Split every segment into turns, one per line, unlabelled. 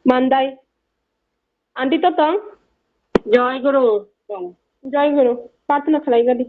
Mandai aunty তো তো
জয় গুরু।
জয় গুরু প্রার্থনা খালাই গদি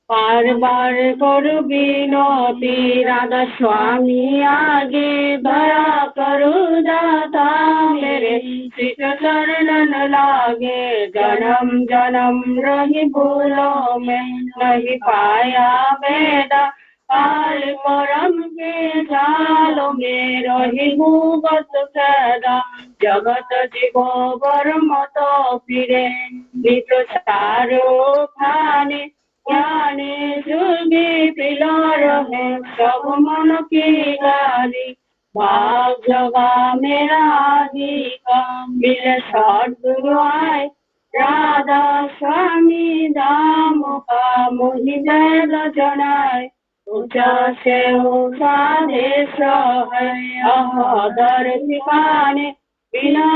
বারবার করু বিনতি রাধা স্বামী আগে দয়া করু দাতা मेरे श्री चरणन लागे जन्म जन्म रही भूलों में नहीं पाया बेदा काल परम के जाल में रही भूगत सदा जगत जीव परम तो फिरे नित चारो खाने ज्ञाने जुगे पिलार है सब मन की गाली भाग जगा मेरा आदि का मिले सदगुरु आए राधा स्वामी दाम का मोहि वेद जनाए ऊंचा से ऊंचा देश है अहदर ठिकाने बिना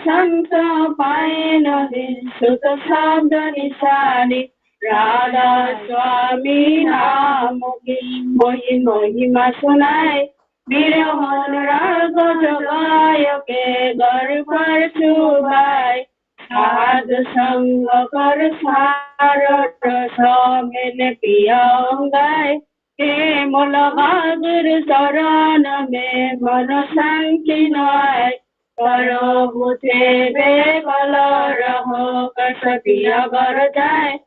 संत पाए नहीं सुत शब्द निशानी राधा स्वामी नाम की मोहि महिमा सुनाए मेरे मन राग जगाय के घर पर चुबाए साध संग कर सारट मिले पिया गाय हे मोल बहादुर शरण में मन शांति नाय करो बुझे बेबल रहो कसतिया गर जाए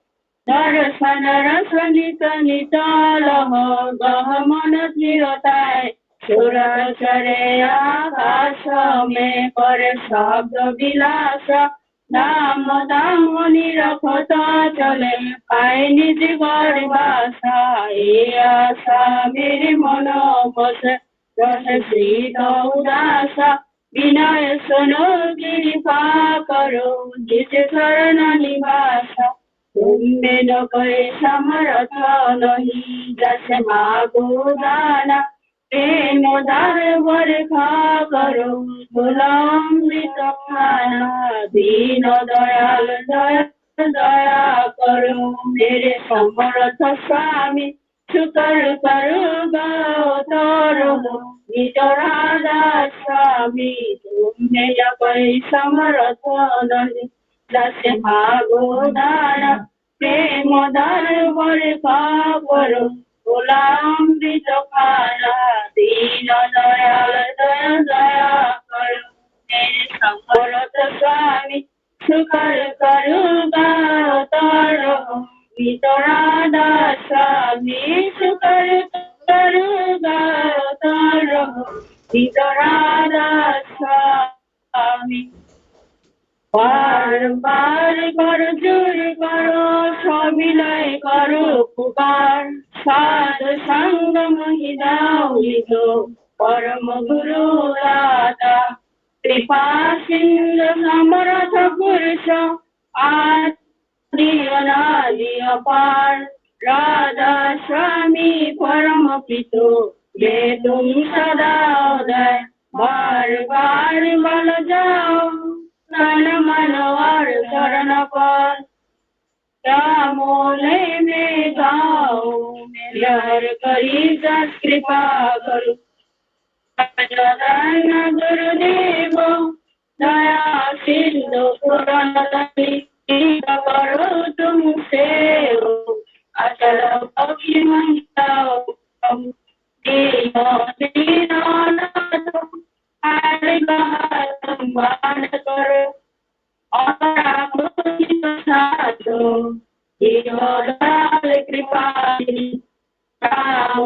दर्शन रस नित निताल हो गह मन चिरताय सुर चरे आकाश में कर शब्द विलास नाम दाम निरखता चले पाए निज गरीबासा ए आशा मेरे मन बस रस शीत उदासा विनय सुनो कृपा करो जिस शरण निवासा तुम्हें न कोई समर्थ नहीं जैसे मागो दाना प्रेम दार वर्षा करो गुलामृत खाना दीन दयाल दया दया करो मेरे समर्थ स्वामी शुकर करो गौतरो निज राधा स्वामी तुम्हें न कोई समर्थ नहीं जैसे भागो दाना प्रेम दार वर्षा करो गुलामृत खाना दीन दयाल दया दया करो मेरे समर्थ स्वामी शुकर करूँगा तारो राधा स्वामी शुकर करूँगा तारो राधा स्वामी বারবার কর জোর করো সবিনয় করো পুকার সাধু সঙ্গ মহিদাও নিজ পরম গুরু রাধা কৃপা সিন্ধু সমরথ পুরুষ আদি অনাদি অপার রাধা স্বামী পরম পিতু যে তুম সদা উদয় बार बार बल जाओ तन मन और शरण पर क्या मोले में गाओ लहर करी दस कृपा करो जगन गुरुदेव दया सिंधु पुराण करो तुम सेव अचल पक्षी मंगाओ सम्मान करो और दयाल कृपाली राम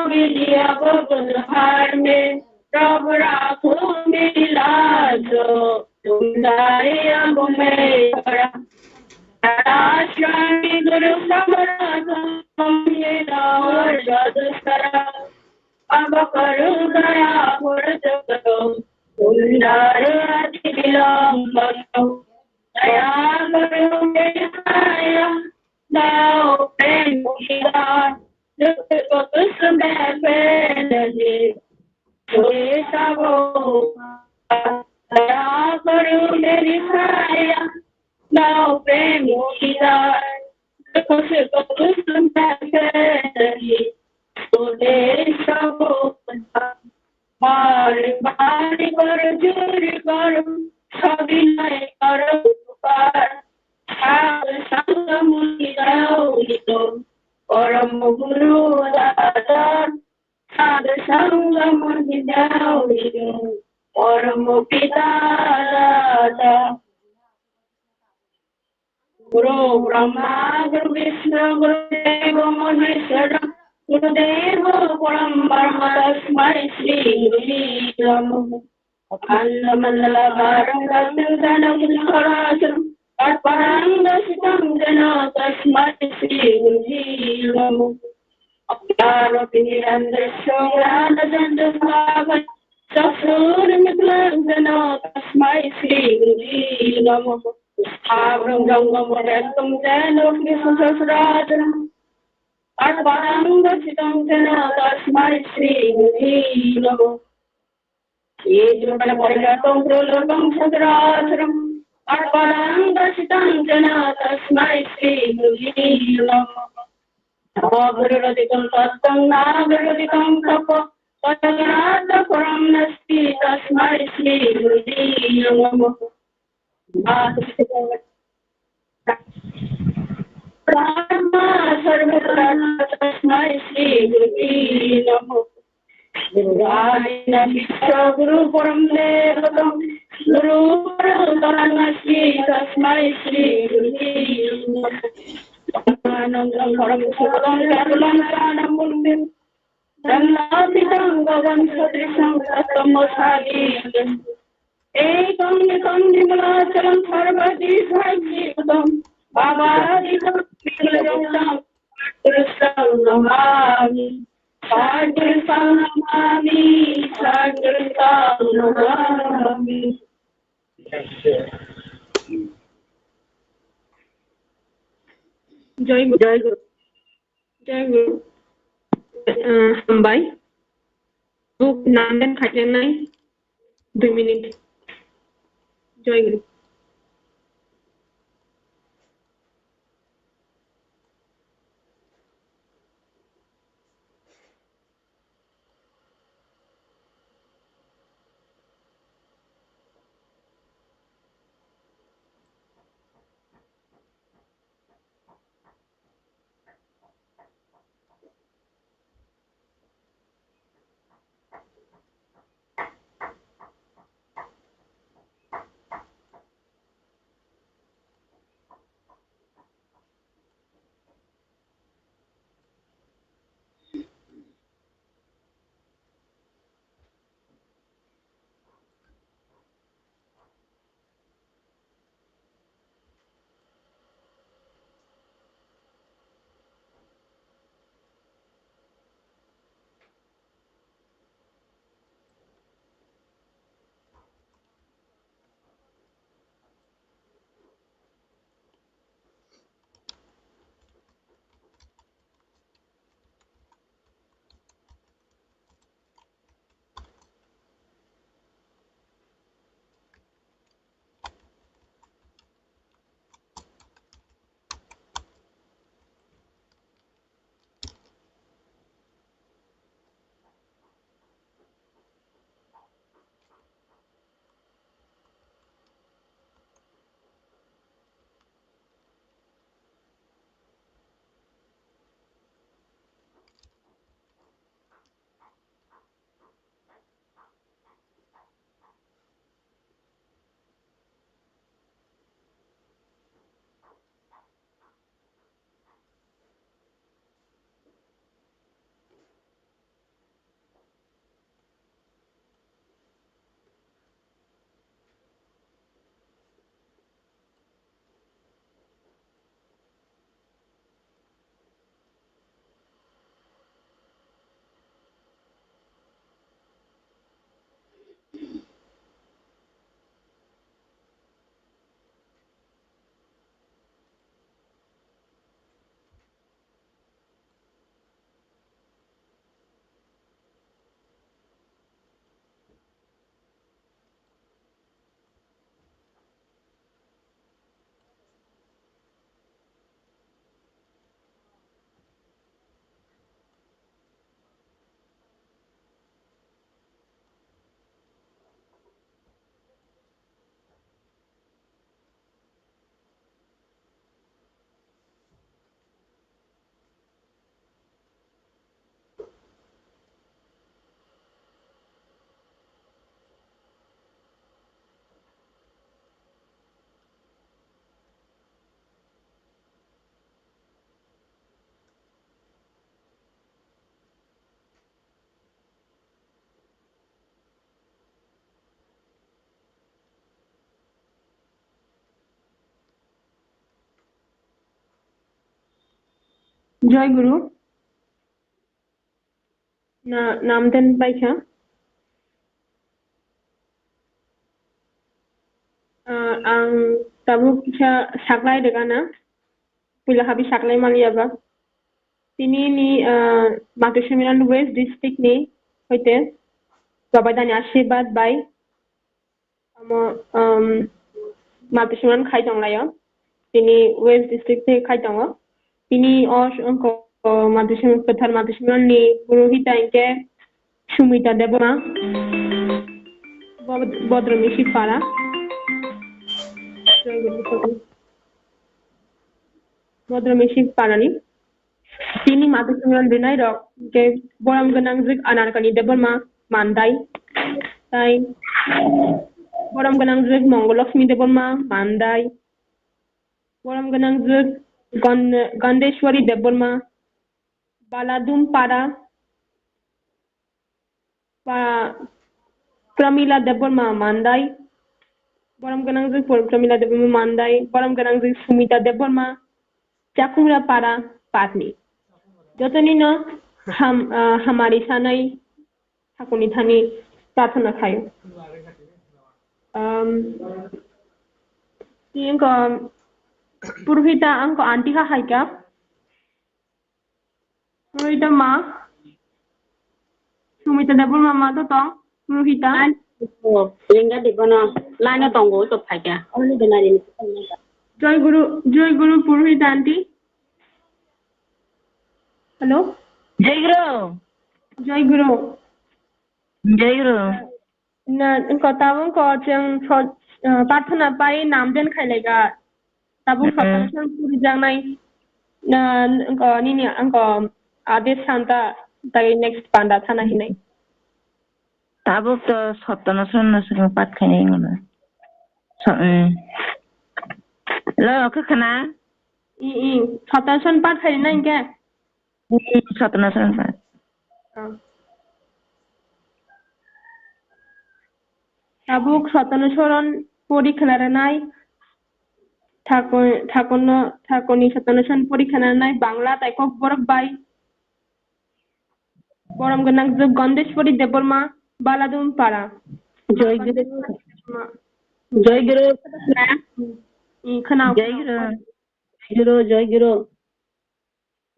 विद्या बबुलहार में प्रभु राखो मेरी लाज तुम दारे अब मैं स्वामी गुरु समर्थ और सदस्करा अब करो दया पुरत करो सुंदर अति विलंबन दया करो मेरा दया प्रेम की मुक्तिदार दुख को कृष्ण में फेर दे छोड़े सबो दया करो मेरी छाया लाओ प्रेम मुक्तिदार दुख को कृष्ण में फेर दे छोड़े सबो बार बार कर जोर कर सविनय कर पुकार साध संग मुनि गौरितो परम गुरु दाता साध संग मुनि गौरितो परम पिता दाता गुरु ब्रह्मा गुरु विष्णु गुरुदेव महेश्वर गुरुदेव परम ब्रह्म तस्मै श्री गुरुवे नमः अखण्डमण्डलाकारं गगनसदनं अर्पणाङ्गसितं जन तस्मै श्री गुरुवे नमः अज्ञानतिमिरन्दस्य ज्ञानचन्द्रभावं चक्षुरुन्मिलितं तस्मै श्री गुरुवे नमः स्थावरं जङ्गमरहितं तेन कृष्णसहस्राचरणम् अर्पणाङ्गसितं जन तस्मै श्री गुरुवे नमः ये परिगतं प्रलोभं सदराचरम् अर्पणाङ्गसितं जन तस्मै श्री गुरुवे नमः नागरदिकं तत्तं नागरदिकं तप तदनाथपरं नस्ति तस्मै श्री गुरुवे नमः सर्वदा तस्मै श्री गुरुवे नमः गुरु परम देवतं गुरु परमश्री तस्मै श्री गुरुवे नमः आनन्दं परम सुखदं केवलं ज्ञानं मुक्तिं जन्नातीतं गगन सदृशं तत्त्वमसादितं एकं निकं निर्मलाचलं सर्वदिशायुतं बाबादितं विग्रहं कृष्णं नमामि साग्रतां नमामि साग्रतां नमामि
जय गुरु जय गुरु जय गुरु हामबाय नाम खाटेनाय 2 मिनिट जय गुरु জয় গুরু না নাম দেন পাইছা ang tabuk sa saklay degana pula habi saklay maliaba tini ni Matusimilan West District ni hoite babadani Ashirbat bai amo Matusimilan khaitong layo tini West District te khaitong tini angko Matusimilan ni purohita inke Sumita Debona Bodromishi Para Bodromishi Parani Tini Matusimilan Dinai Rock ke Boram Ganangzik Anarkani Deborma Mandai Tai Boram Ganangzik Mongolokshmi Deborma Mandai Boram Ganangzik Gandeshwari Deborma Baladum Para Pramila Deborma Mandai Boram Ganangzik Pramila Deborma Mandai Boram Ganangzik Sumita Deborma Chakura Para Patni Jotoni no hamari sanai hakuni thani प्रार्थना खायो इनको पुरोहिता अंको aunty का है क्या पुरोहिता माँ सुमिता देवल मामा तो पुरोहिता
लिंगा दिबना लाना तंगो तो फाइका ओनी बनारी
जय गुरु पुरोहिता आंटी हेलो
जय गुरु
ना कताबों को चंग प्रार्थना पाई नाम देन खाइलेगा ताबुक सत्तानशन पूरी जानाई ना अंको नीनी अंको आदेश शांता ताई नेक्स्ट पांडा था नहीं नहीं
ताबुक तो सत्तानशन नसुक पाठ खाइने गना ल कखना
सत्तानशन पाठ खाइने नहीं क्या
सत्तानशन पाठ
Tabuk Satanasoron Porikanaranai Takoni Satanasan Porikanaranai Bangla Taikok Borok Bai Boram Ganang Zub Gondeshwari Deborma Baladum Para
Joy Guru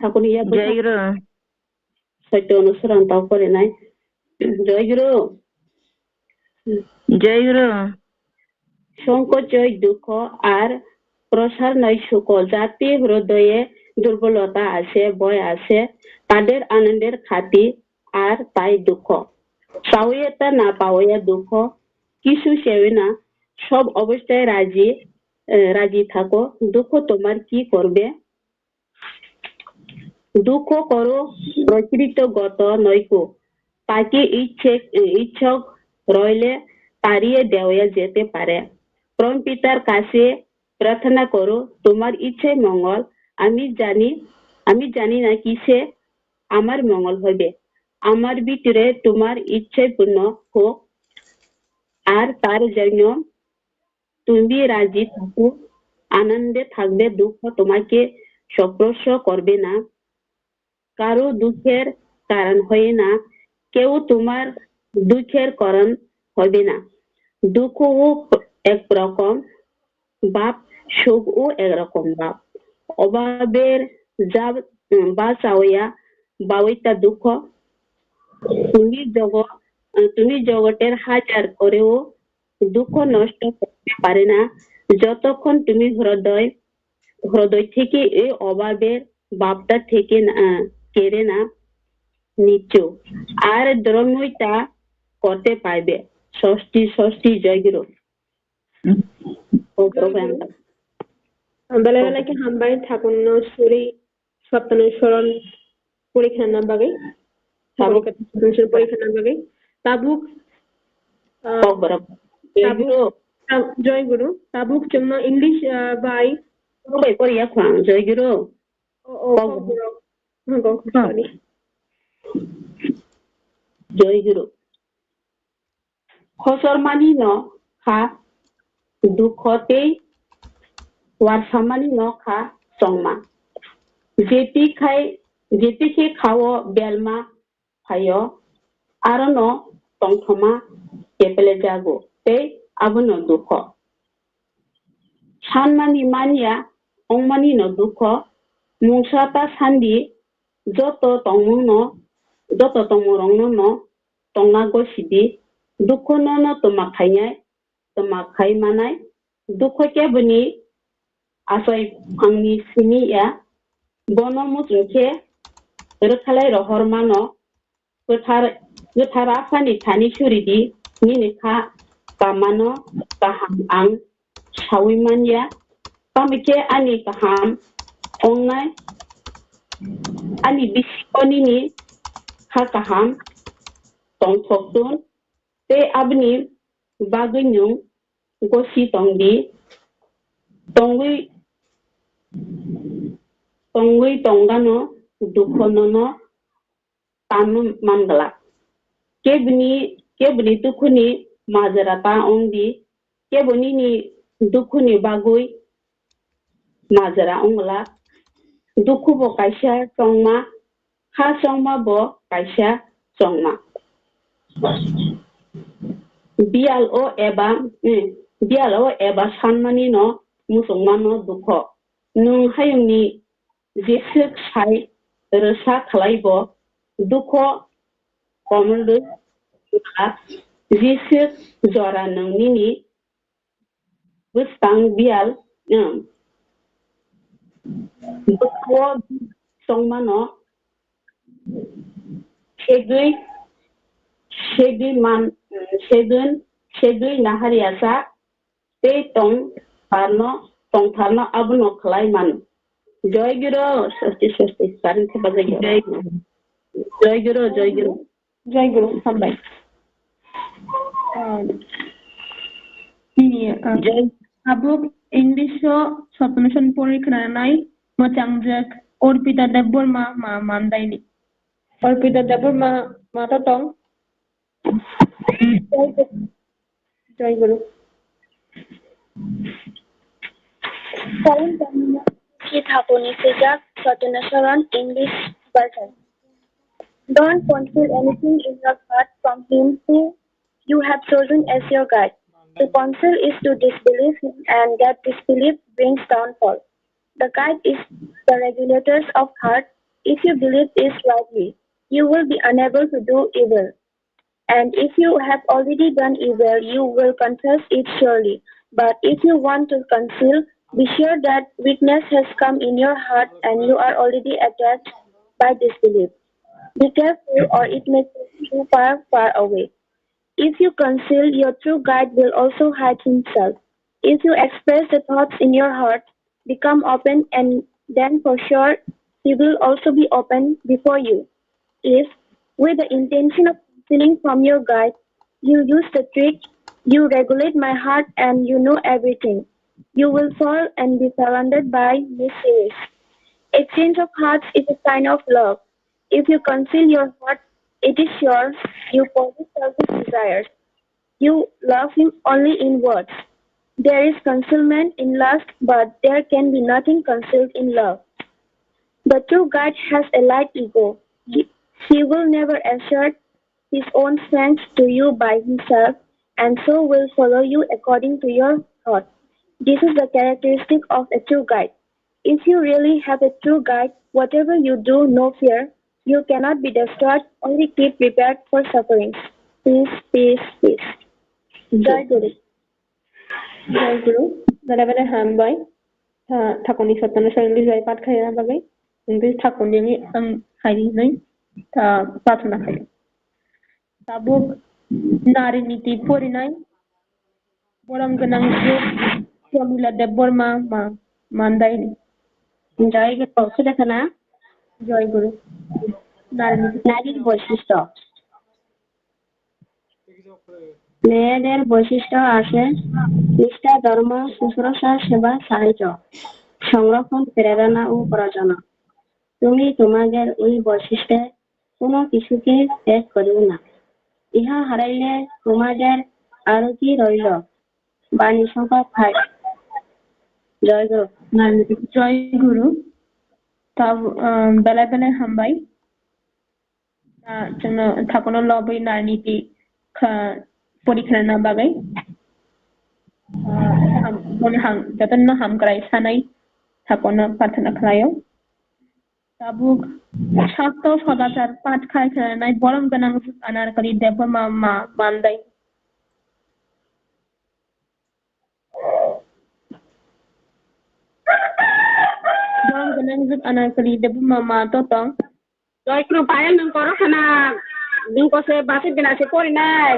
Takoni ya
जय गुरु
Saito Nusuran Tau Kore Nai Joy Guru সংকোচই দুঃখ আর প্রসার নয় সুখ জাতি হৃদয়ে দুর্বলতা আছে ভয় আছে তাদের আনন্দের খাতি আর তাই দুঃখ পাওয়াটা না পাওয়া দুঃখ কিছু সেবে না সব অবস্থায় রাজি থাকো দুঃখ তোমার কি করবে দুঃখ করো প্রকৃত গত নয়কো তাকে ইচ্ছক রইলে তাড়িয়ে দেওয়া যেতে পারে পরম পিতার কাছে প্রার্থনা করো তোমার ইচ্ছে মঙ্গল আমি জানি না কিসে আমার মঙ্গল হবে আমার ভিতরে তোমার ইচ্ছে পূর্ণ হোক আর তার জন্য তুমি রাজি থাকো আনন্দে থাকবে দুঃখ তোমাকে স্পর্শ করবে না কারো দুঃখের কারণ হয় না কেউ তোমার দুঃখের কারণ হবে না দুঃখ একরকম বাপ সুখও একরকম বাপ অভাবের যা বা চাওয়া বাওইতা দুঃখ তুমি জগতের হাজার করেও দুঃখ নষ্ট করতে পারে না যতক্ষণ তুমি হৃদয় থেকে এই অভাবের বাপটা থেকে কেড়ে না নিচ্ছ আর দ্রমইটা করতে পারবে ষষ্ঠী জয় গুরু
Ambalala ke hambai thakunno suri Saptaneshwaran Porikana Bagai Tabuk Porikana Bagai Tabuk Joy Guru Tabuk Chumma English by
জয় গুরু জয় গুরু খসর মানি ন খা দুঃখতেই ওয়ার সামানি ন খা সংমা जेतिखे खाओ बेलमा फायो आरो तंथमा केपेले जागो ते अबनो दुख सानमानि मानिया अंमानि न दुख मुंसाता सान्दी जोतो तंमुरंग न तंना गोसिदी दुख न तमाखाय मानाय दुख के बनी आसय फांनि सिनिया बनो मुसुखे रोखालाय रहर मानो गोथार आफानि थानि सुरिदी निनिखा कामानो काहाम आं साविमानिया कामिके आनि काहाम अंनाय आनि बिसिकोनिनि हा काहाम तंथोक्तुन ते abni baganyung gosi tongdi tongui tongdano dukhonono tanu mangala kebni tukuni mazarata ongdi keboni ni dukuni bagui mazara ongla dukubo kaisa songma ha songma bo kaisa songma bialo eba sanmani no musongmano dukho nung hayungni jesuk sai resa khalaibo dukho komlu jesuk jora nungni bustang bial dukho songmano segui nahariasa te tong tarno abno khlaiman joy guru sasti sarin ke bazai joy guru sambai
ini abuk English sopnation porikna nai machangjak Orpita Deborma ma mandaini Orpita Deborma mata tong Joy Guru.
Foreign Terminal Thakoni Sejak Satanasaran English version. Don't conceal anything in your heart from him who you have chosen as your guide. To conceal is to disbelieve him, and that disbelief brings downfall. The guide is the regulators of heart. If you believe this rightly, you will be unable to do evil. And if you have already done evil, you will confess it surely. But if you want to conceal, be sure that weakness has come in your heart and you are already attacked by disbelief. Be careful or it may take you far, far away. If you conceal, your true guide will also hide himself. If you express the thoughts in your heart, become open, and then for sure he will also be open before you. If, with the intention of concealing from your guide, you use the trick, you regulate my heart and you know everything, you will fall and be surrounded by mysteries. Exchange of hearts is a sign of love. If you conceal your heart, it is sure you possess selfish desires. You love him only in words. There is concealment in lust, but there can be nothing concealed in love. The true guide has a light ego. He will never assert his own strength to you by himself, and so will follow you according to your thought. This is the characteristic of a true guide. If you really have a true guide, whatever you do, no fear. You cannot be destroyed, only keep prepared for sufferings. Peace, peace, peace. Jai Guru.
Jai Guru. Darabara hambai. Thakoni satana sarili jai pat khaya bagai. English thakoni ni ang khairi nai. Patna khaya. Tabuk nari niti porinai. Boram ganang je Pramila Deborma ma mandai ni.
Jai Guru sudah kena
Jai Guru.
নারীর বৈশিষ্ট্য মেয়েদের বৈশিষ্ট্য আছে নিষ্ঠা ধর্ম শুশ্রূষা সেবা সাহায্য সংরক্ষণ প্রেরণা ও প্রয়োজন তুমি তোমাদের ওই বৈশিষ্ট্যে কোনো কিছুকে ত্যাগ করিও না ইহা হারাইলে তোমাদের আরো কি রইল বাণী সংখ্যা 5 জয় গুরু
Jai Guru. belai belai hambai जोंनो थाखोनो लबै नारनिति परिख्राना बागै जतन हामग्राय सानै थाखोनो प्रार्थना खालायो tabuk शास्त्र सदाचार पाठ खालामनाय बरम गोनां अनारकलि देबमा मानदाय bang ganang zuk anarkali debu mama totong
জয় কোনো পায়েল নং করো খানা দিন কসে বাসে দিন আছে করি নাই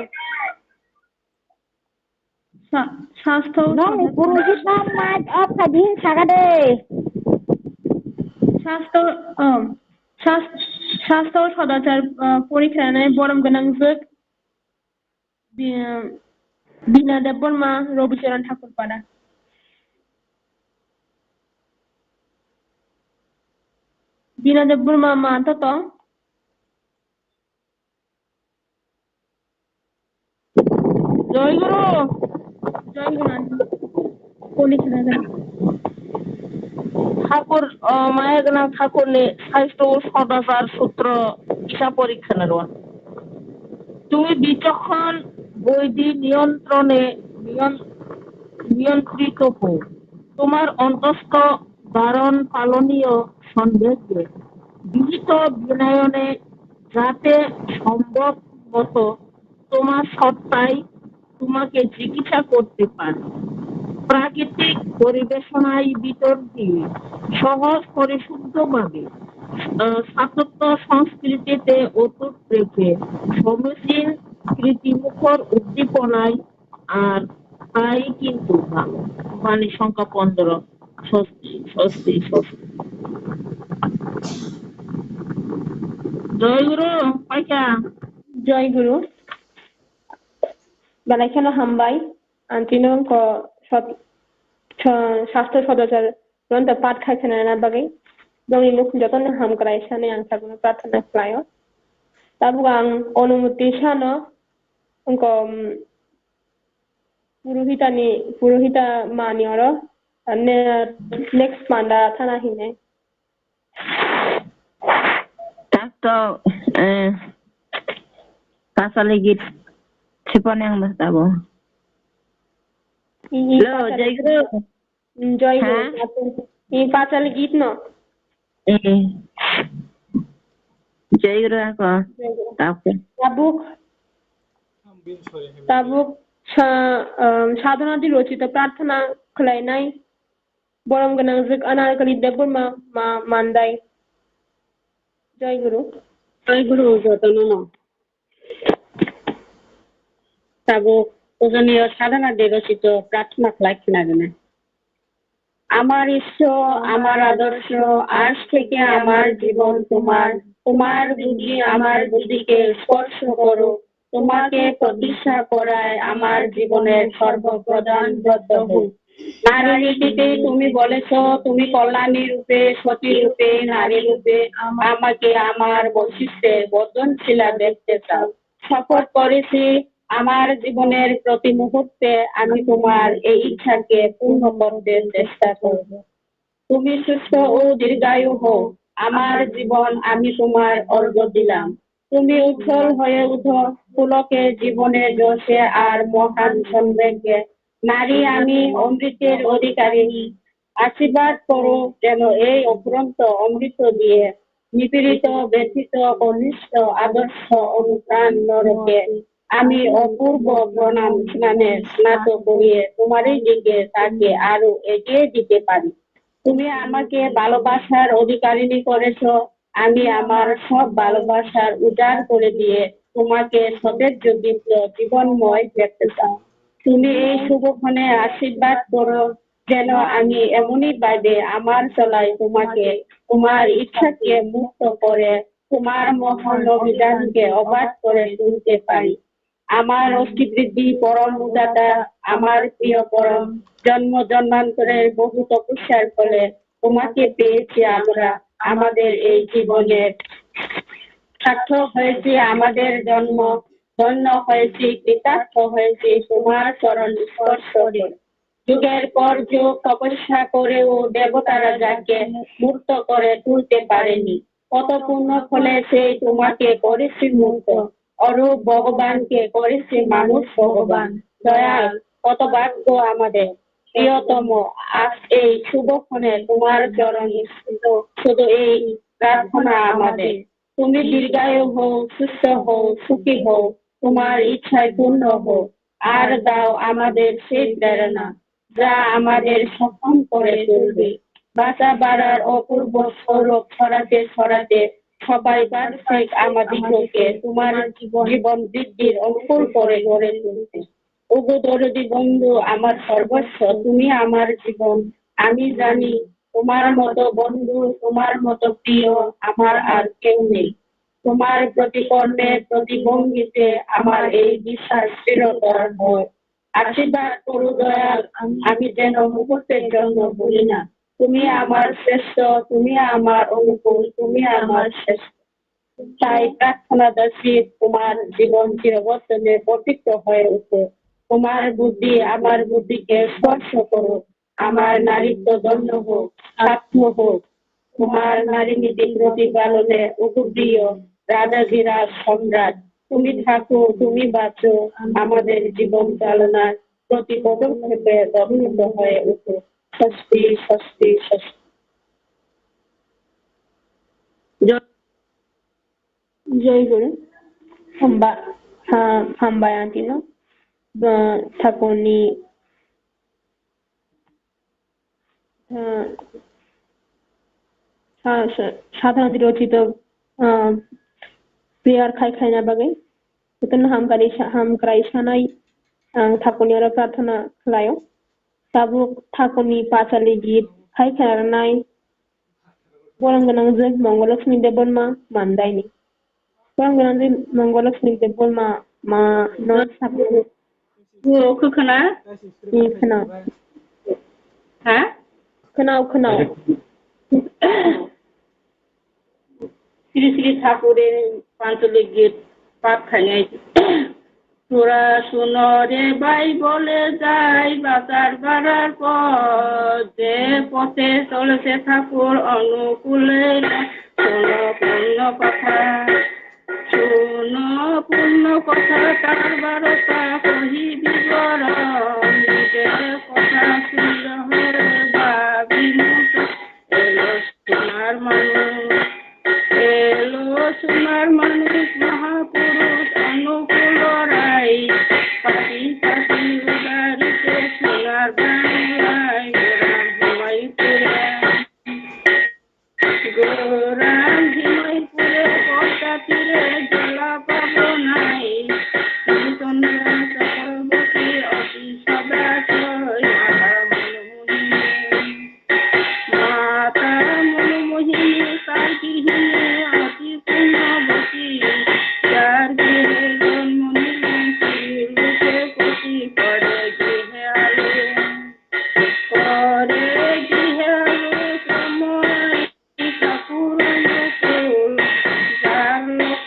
স্বাস্থ্য
পুরোহিত নাম অফাদিন সাগাদে
স্বাস্থ্য সদাচার পরীক্ষায় বরম গোনাং জুক বিনা দেববর্মা রবিচরণ ঠাকুরপাড়া বিনা দেববর্মা মা তত
জয় গুরু
জয় গুরু পরীক্ষা
ঠাকুর মায়ের নাম ঠাকুর স্বাস্থ্য ও সদাচার সূত্র ঈশা পরীক্ষা নেওয়া তুমি বিচক্ষণ বৈধি নিয়ন্ত্রিত হও তোমার অন্তস্থ ধারণ পালনীয় সন্দেহকে বিহিত বিনয়নে যাতে সম্ভব মতো তোমার সত্তাই তোমাকে চিকিৎসা করতে পারে প্রাকৃতিক পরিবেশনায় ভিতর দিয়ে সহজ পরিশুদ্ধভাবে স্থাপত্য সংস্কৃতিতে অটুট রেখে সমীচীন স্মৃতিমুখর উদ্দীপনায় আর তাই কিন্তু ভালো বাণী সংখ্যা 15 ষষ্ঠী জয় গুরু পাইকা
জয় গুরু বালাইখানা হামবাই আন্তিনো স্বাস্থ্য সদাচার গ্রন্থ পাঠ খাইছেন না বাগै गावनि मुख जतन हामग्राय सानै आं सागुनो प्रार्थना खालायो ताबु आं अनुमति सानो अंको पुरोहिता मानि अरो नेक्स्ट मान्दा थाना हिने
takto pasal git sipon yang tabo lo jai guru
ini pasal git no
jai guru ako
তাবুক সাধনাদি রচিত প্রার্থনা খালাইনাই বরম গোনাং জুক अनारकलि देबबर्मा मानदाय জয় গুরু
যতন তাবো ওজনীয় সাধনা রচিত প্রার্থনা খালাইখিনা গনে আমার ঈশ্বর আমার আদর্শ আজ থেকে আমার জীবন তোমার বুদ্ধি আমার বুদ্ধিকে স্পর্শ করো তোমাকে প্রতিষ্ঠা করায় আমার জীবনের সর্বপ্রধান ব্রত হোক নারী নীতিতে তুমি বলেছ তুমি কল্যাণী রূপে সতী রূপে নারী রূপে আমাকে আমার বৈশিষ্ট্যে বর্ধনশীলা দেখতে চাও শপথ করেছি আমার জীবনের প্রতি মুহূর্তে আমি তোমার এই ইচ্ছাকে পূর্ণ করতে চেষ্টা করব তুমি সুস্থ ও দীর্ঘায়ু হও আমার জীবন আমি তোমার অর্ঘ্য দিলাম তুমি উজ্জ্বল হয়ে উঠো পুলকে জীবনের যশে আর মহান সম্রাজ্ঞে নারী আমি অমৃতের অধিকারিণী আশীর্বাদ করো যেন এই অফুরন্ত অমৃত দিয়ে নিপীড়িত ব্যথিত অনিষ্ট আদর্শ অনুপ্রাণ নরকে আমি অপূর্ব প্রণাম স্নাত করিয়ে তোমারই দিকে তাকে আরো এগিয়ে দিতে পারি তুমি আমাকে ভালোবাসার অধিকারিণী করেছ আমি আমার সব ভালোবাসার উজাড় করে দিয়ে তোমাকে সতেজ জীবনময় দেখতে চাই তুমি এই শুভক্ষণে আশীর্বাদ করো যেন আমি এমনই ভাবে আমার চলায় তোমাকে তোমার ইচ্ছাকে মুক্ত করে তোমার মহান অভিযানকে অবাধ করে তুলতে পারি আমার অস্থিবৃদ্ধি পরম উদাতা আমার প্রিয় পরম জন্ম জন্মান্তরের বহু তপস্যার ফলে তোমাকে পেয়েছি আমরা আমাদের এই জীবনের সার্থক হয়েছে আমাদের জন্ম ধন্য হয়েছি কৃতার্থ হয়েছি তোমার চরণ স্পর্শ যুগের পর যুগ তপস্যা করেও দেবতারা যাকে মূর্ত করে তুলতে পারেনি, কত পুণ্য ফলে সেই তোমাকে করেছে মূর্ত, অরূপ ভগবানকে করেছে মানুষ ভগবান। দয়াল, কত ভাগ্য আমাদের। প্রিয়তম, আজ এই শুভক্ষণে তোমার চরণে শুধু এই প্রার্থনা আমাদের, তুমি দীর্ঘায়ু হও, সুস্থ হও, সুখী হও, তোমার ইচ্ছায় পূর্ণ হও। আর দাও আমাদের সেই প্রেরণা যা আমাদের সক্ষম করে তুলবে বাঁচা বাড়ার অপূর্ব সৌরভ ছড়াতে ছড়াতে সবাই বার্ষিক আমাদিগকে তোমার জীবন বৃদ্ধির অনুকূল করে গড়ে তুলতে। ওগো দরদি বন্ধু, আমার সর্বস্ব, তুমি আমার জীবন। আমি জানি তোমার মতো বন্ধু, তোমার মতো প্রিয় আমার আর কেউ নেই। তোমার প্রতি কর্মে প্রতি ভঙ্গিতে আমার এই বিশ্বাস দৃঢ়তর হয়। আশীর্বাদ করু দয়াল, আমি যেন মুহূর্তের জন্য ভুলি না তুমি আমার শ্রেষ্ঠ, তুমি আমার অনুকূল, তুমি আমার শ্রেষ্ঠ। তাই প্রার্থনা দাসী, তোমার জীবন চিরবর্তনে পবিত্র হয়ে উঠে। তোমার বুদ্ধি আমার বুদ্ধিকে স্পর্শ করো, আমার নারীত্ব দণ্ড হোক, সার্থক হোক। তোমার নারী নীতি প্রতিপালনে উপপ্রিয় রাজাধিরাজ সম্রাট, তুমি থাকো, তুমি বাঁচো, আমাদের জীবন চালনার প্রতি পদক্ষেপে দগ্ধ হয়ে উঠো। ষষ্ঠী ষষ্ঠী ষষ্ঠী।
জয় গুরু hambayantino thakoni সাধারণত রচিত প্রেয়ার খাইখাইনা বাগে betul hamkarai sanai thakoni ora prarthana khlayo tabuk thakoni pachali git khaikhairanai borom ganang jek mongolakshmi deborma mandaini borom ganang jek mongolakshmi deborma ma no sabu
खोना
khana
হ্যাঁ
khana
শ্রী শ্রী ঠাকুরের পাঞ্চলিক গীত পাঠ খাইনাই। তোরা শুনো রে ভাই বলে যাই বাজার বাড়ার পর যে পথে চলেছে ঠাকুর অনুকূলে শোনো পূর্ণ কথা, শোনো পূর্ণ কথা তার বারতা কহি বিবরণ নিজের কথা শুনলে হরে ভাবি এলো সোনার মানুষ, এলো সোনার মানুষ মহাপুরুষ অনুকূল রাই পাখি পাখি উদারিতে সোনার বাংলায় গোরাম হিমাইপুরে পদ্মা তীরে জলা পাবো নাই চন্দ্র চক্রবর্তী অতি সদাশয় মাতা মনোমোহিনী তার গৃহিণী অতি পুণ্যবতী যার গৃহে জন্ম নিলেন রূপে পতি করে গৃহে আলো, করে গৃহে আলো সময় ঠাকুর অনুকূল যার লোক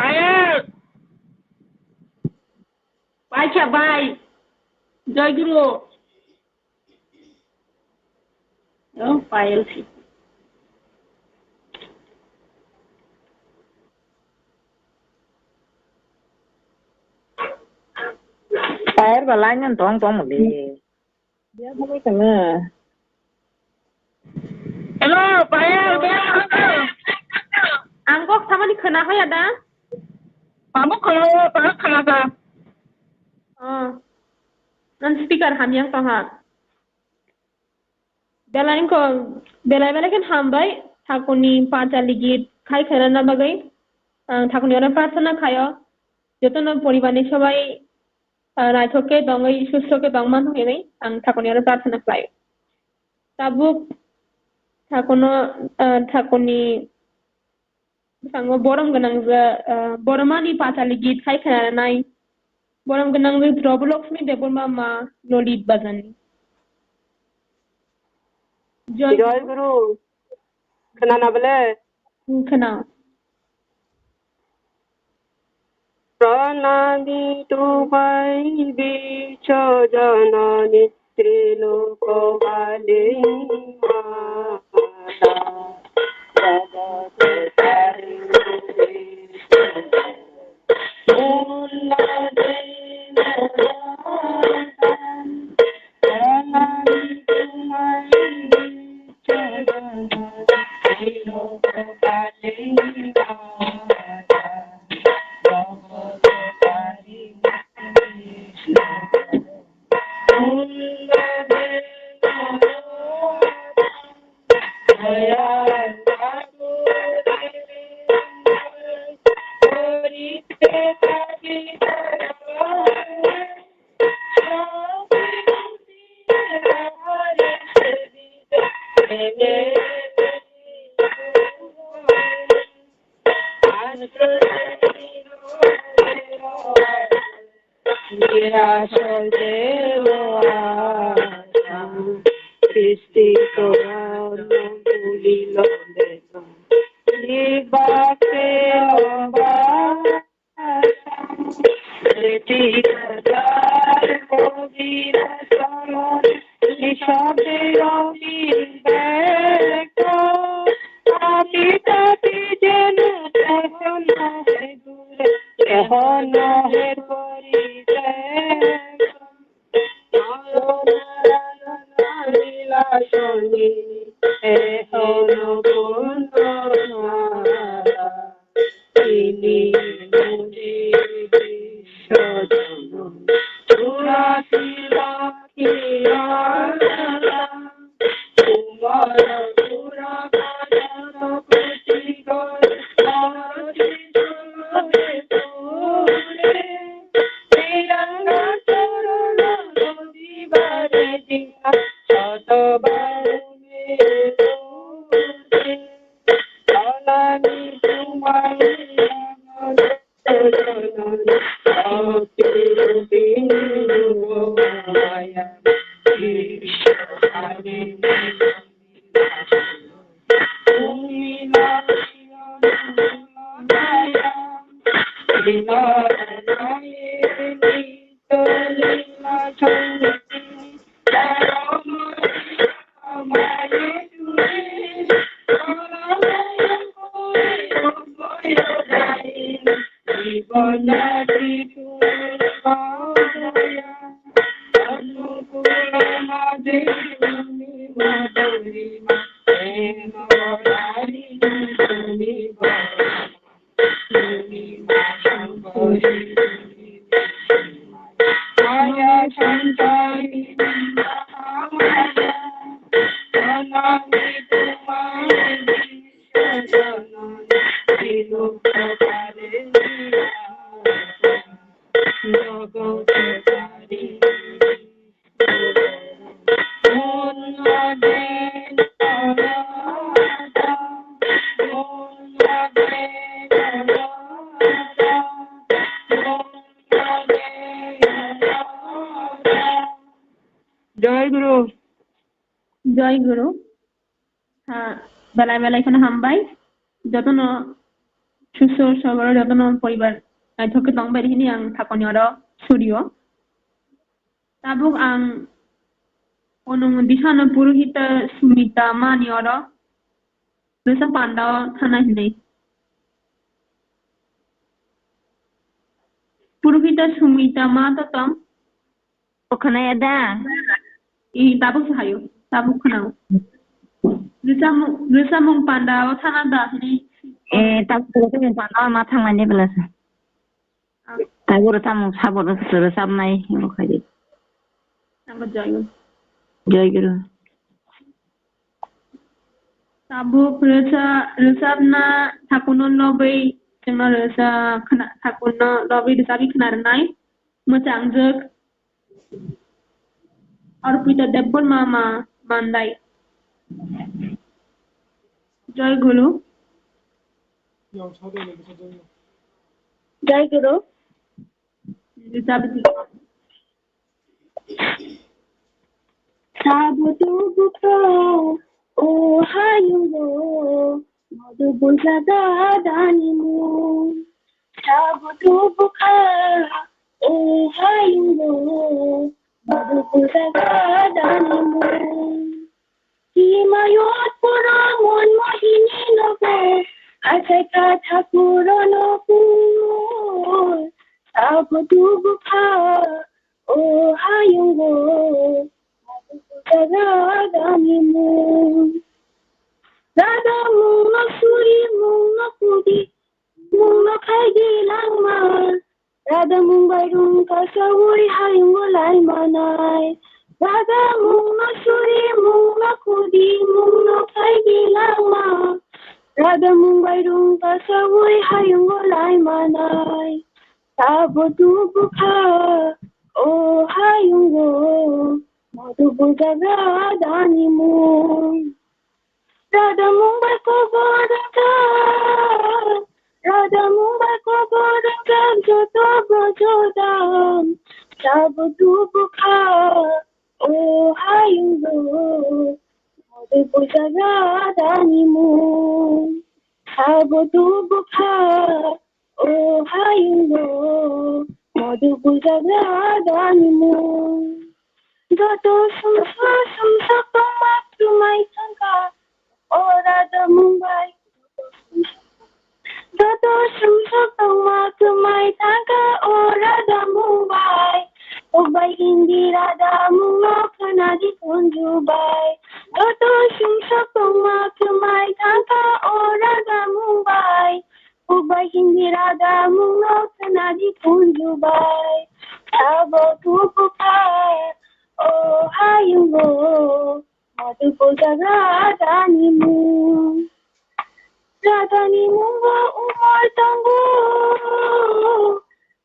পায়েল পাইছা ভাই জয়গুরু ও Payel Pair và lái nhân toán một đi. Dia không có nữa. Hello, Pair,
Angkok sama di kena ya dah?
kamu kalau kenapa?
Non speaker ham yang toha. Belain ko belai kan hambai thakuni pacha ligit khai khana na bagai thakuni ora prarthana khayo jotono poribane sobai রাইথকে দঙ্গই সুস্থকে দংমান হয়ে নেই ঠাকুনি ওরা প্রার্থনা পাই তাবুক ঠাকুনি বরম গোনাং বরমানি পাঁচালি গীত খাই খেলা নাই বরম গোনাং দ্রবলক্ষ্মী দেবর্মা মা ললিত বাজানি
জয় গুরু খানা বলে
খানা
প্রণামি তোমায় বিশ্ব জননী ত্রিলোকপালে মাতা জগৎতারিণী প্রণামি তোমায় বিশ্ব জননী ত্রিলোকপালে মাতা
জয় গুরু হ্যাঁ বেলায় বেলায় এখানে হামবাই যতন Susur Sabar Ratan Poribar. I took a long bed in young Taconora studio. Tabuk ang onong disana Puruhita Sumita Maniora. There's a panda Tanahine. Puruhita Sumita Matatam.
Okanaya da.
Tabuk Sahayo. Tabuk Kanao. Risamung panda Tanada.
Tapos yung pano matang mani belasa. Taguro tamong sabor sa sabnay yung kaya.
Ang Joy.
Joy guru.
Tabuk resab na takunon lobby jengna resa kena takunon lobby disabi kenarnai macangjuk Arpita Debbon Mama Mandai Joy Guru
Jai Guru.
disabi
Sabutu buka, oh hayugo, modu buljaga danimu. Sabutu buka, oh hayugo, modu buljaga danimu. Himayot pura mon mohini nogo, aseka thakuro nogo. Sabutu buka, oh hayugo. Radanimu, Rada muna suri muna kudi, muna kaigi langma. Rada mumbai rung kasawuri hayung walai manai. Rada muna suri muna kudi, muna kaigi langma. Rada mumbai rung kasawuri hayung walai manai. Sabutu buka, oh hayung go. Modu buljaga danimu, Radha Mumbai ko gorengka, Radha Mumbai ko gorengka, joto bojodam, sabutu buka, oh hayugo, modu buljaga danimu, sabutu buka, oh hayugo, modu buljaga danimu. Joto sumsa tomat tumai tangka ora da Mumbai. Joto sumsa tomat tumai tangka ora da Mumbai. Mumbai Indira da Mumbai kanadi Punjubai. Joto sumsa tomat tumai tangka ora da Mumbai. Mumbai Indira da Mumbai kanadi Punjubai. Sabutu bukai. Oh hayugo, modu buljaga danimu. Radanimu wa umar tanggo,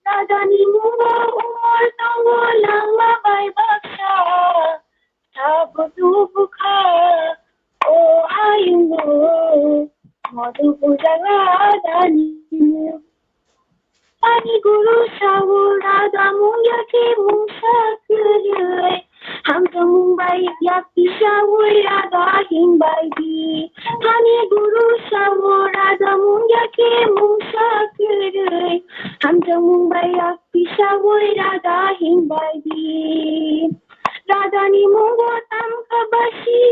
Radanimu wa umar tanggo langma bai baksha. Sabutu buka, oh hayugo, modu buljaga danimu. Pani guru sawur Radha Mungya ke mungsa kerjai. Ham to Mumbai yak pisawur Radha himbai di. Pani guru sawur Radha Mungya ke mungsa kerjai. Ham to Mumbai yak pisawur Radha himbai di. Radha ni mungo tam kabasi.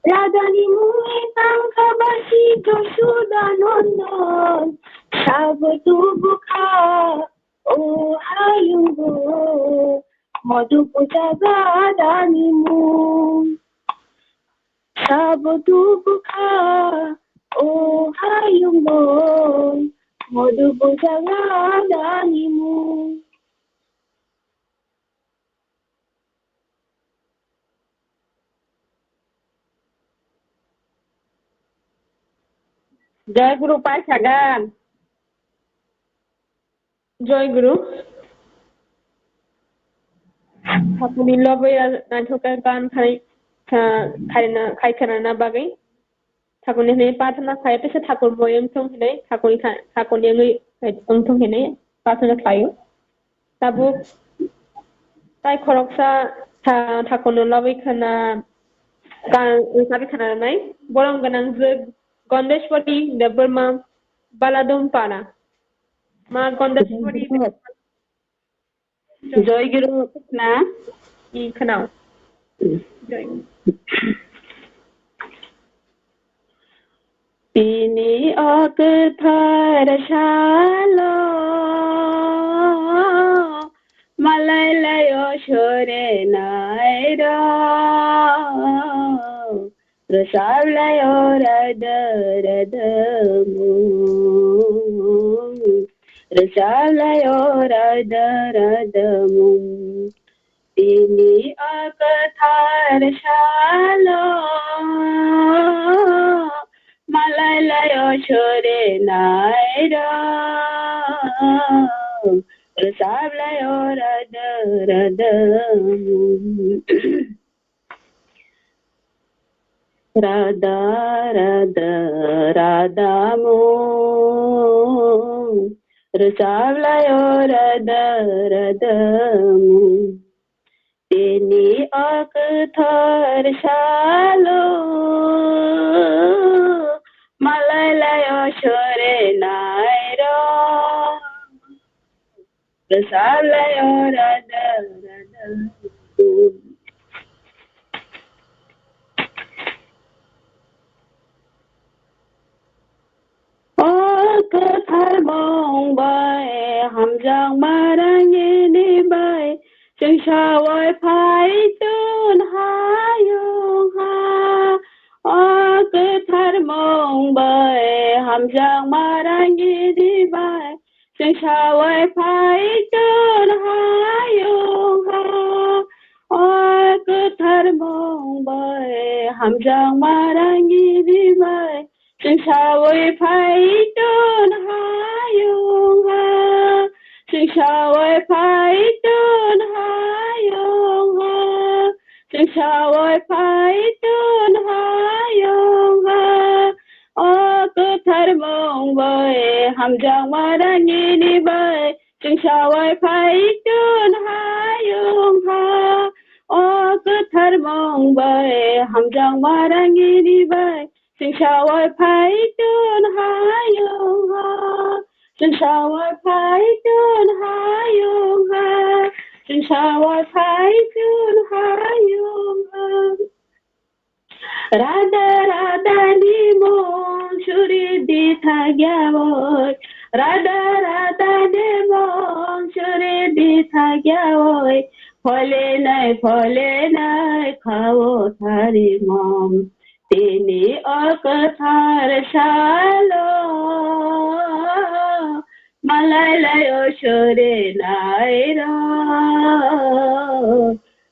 Radha ni mungo tam kabasi Josuda nondon. Sabutu buka, oh hayugo, modu buljaga danimu. Sabutu buka, oh hayugo, modu buljaga danimu.
Joy Guru Paishagan Joy Guru Hakuni lobby nantoka gan kai kana bagai Hakuni ne patna kai pese thakur moyem thong hine hakuni ngai thong hine patna kayo tabu tai khoroksa thakono lobby kana kan sabi kana nai borom ganang je Gondeshwari Deborma Baladon para. Ma Gondapuri
Joyguru na
I Kanao. Joy.
Tini ok thar shalo malai layo shore naira rasal layo radaramu rasal layo radaramu Tini ok thar shalo malai layo shore naira rasab layo radaramu Radha Radha Radhamu rasab layo radaramu Tini ok thar shalo malai layo shore naira rasab layo radaramu Ok thar bong bay hamjang marang ini bay Chừng sao phải tuôn hayong ha cứ thar mong bay ham giang marang đi bay Chừng sao phải tuôn hayong ha cứ thar mong bay ham giang marang đi bay Chừng sao phải tuôn hayong ha Chừng sao phải tuôn hayong ha Chừng sao phải tuôn hayong ha cứ thar mong bay ham giang marang đi bay Chừng sao phải tuôn hayong ha cứ thar mong bay ham giang marang đi bay Chừng sao phải tuôn hayong ha Chừng sao phải tuôn hayong ha Chừng sao phải tuôn hayong ha Radha Radha ni mon shuri di thagyawoy Radha Radha ni mon shuri di thagyawoy Phole nai khao thari mom Tini ok thar shalo malai layo shore naira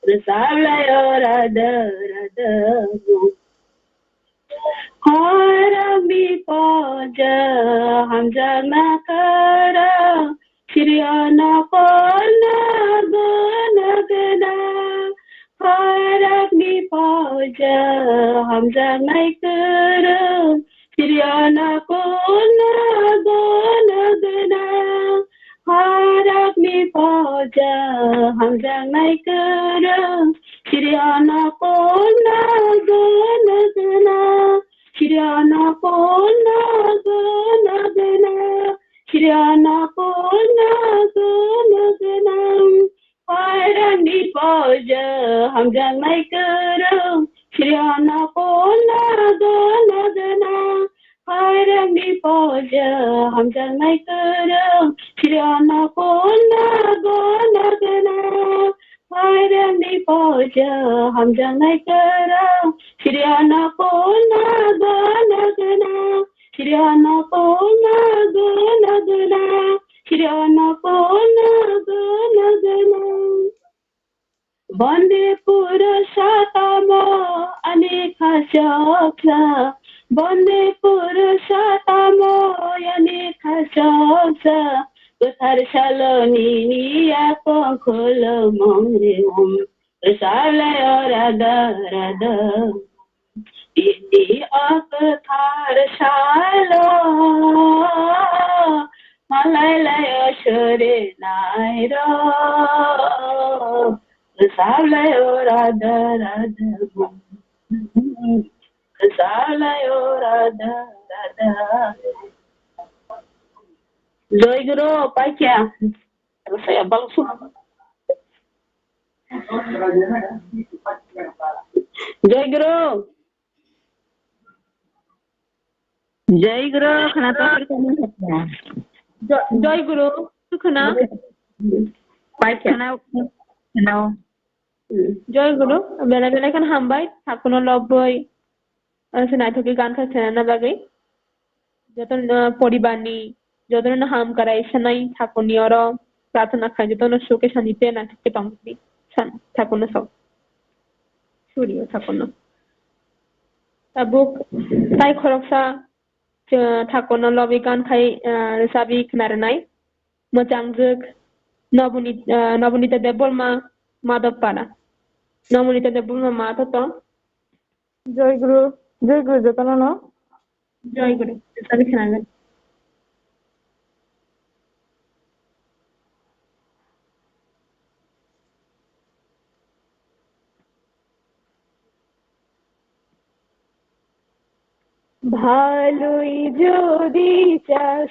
rasab layo radaramu harami paja hamja nakara shiryana kona gana harami paja hamja nakara shiryana kona gana harami paja hamja nakara shiryana kona gana shiryana kona gana shiryana kona gana harami paja hamja nakara shiryana kona gana harami paja hamja nakara shiryana kona gana harami paja hamja nakara shiryana kona gana shiryana kona gana shiryana kona gana Bande Purushatama Anika Shaksa Bande Purushatama Anika Shaksa Kuthar Shaloni Niya Konkolo Mongre Rasalayo Radha Radha Tini ok thar shalo malai layo shore naira rasab layo radha radha rasab layo radha radha Joyguru Paika saya balsu জয়গুরু
জয়গুরু খানা তো কেমন হচ্ছে
জয় গুরু সুখনা
পাইকা
খানা খানা
জয় গুরু বেলা বেলা kan হামবাই থাকুন লব্বই সেনাইথকি গান খাচ্ছে না বাগে যতন পরিবারনি যতন হাম কারাই সেনাই থাকুনি অর প্রার্থনা খাই যতন সুখে শান্তিতে না থাকে তমকি থাকুন সব সুরিও থাকুন tabuk tai khoroksa থাকুন লবি গান খাই রেসাবি খনারনাই মোচাংজুক নবনীতা দেববর্মা মাধবপাড়া নবনীতা দেববর্মা মাধব
জয় গুরু যতন ন
জয় গুরু রেসাবি খনারনাই ভালোই যদি চাস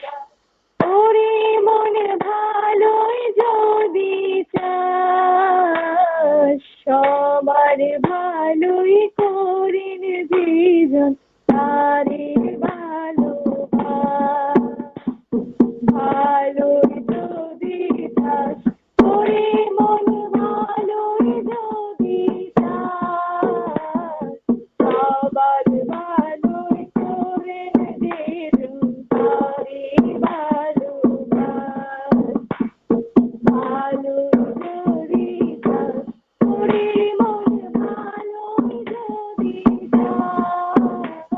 ওরে মনে ভালোই যদি চাস সবার ভালোই করিন জীবন তারে ভালোবাস ভালোই যদি চাস ওরে মনে ভালোই যদি চাস সবার ভালোই করিন জীবন তারে ভালোবাস ভালো যদি চাস ওরে মন ভালো যদি চাস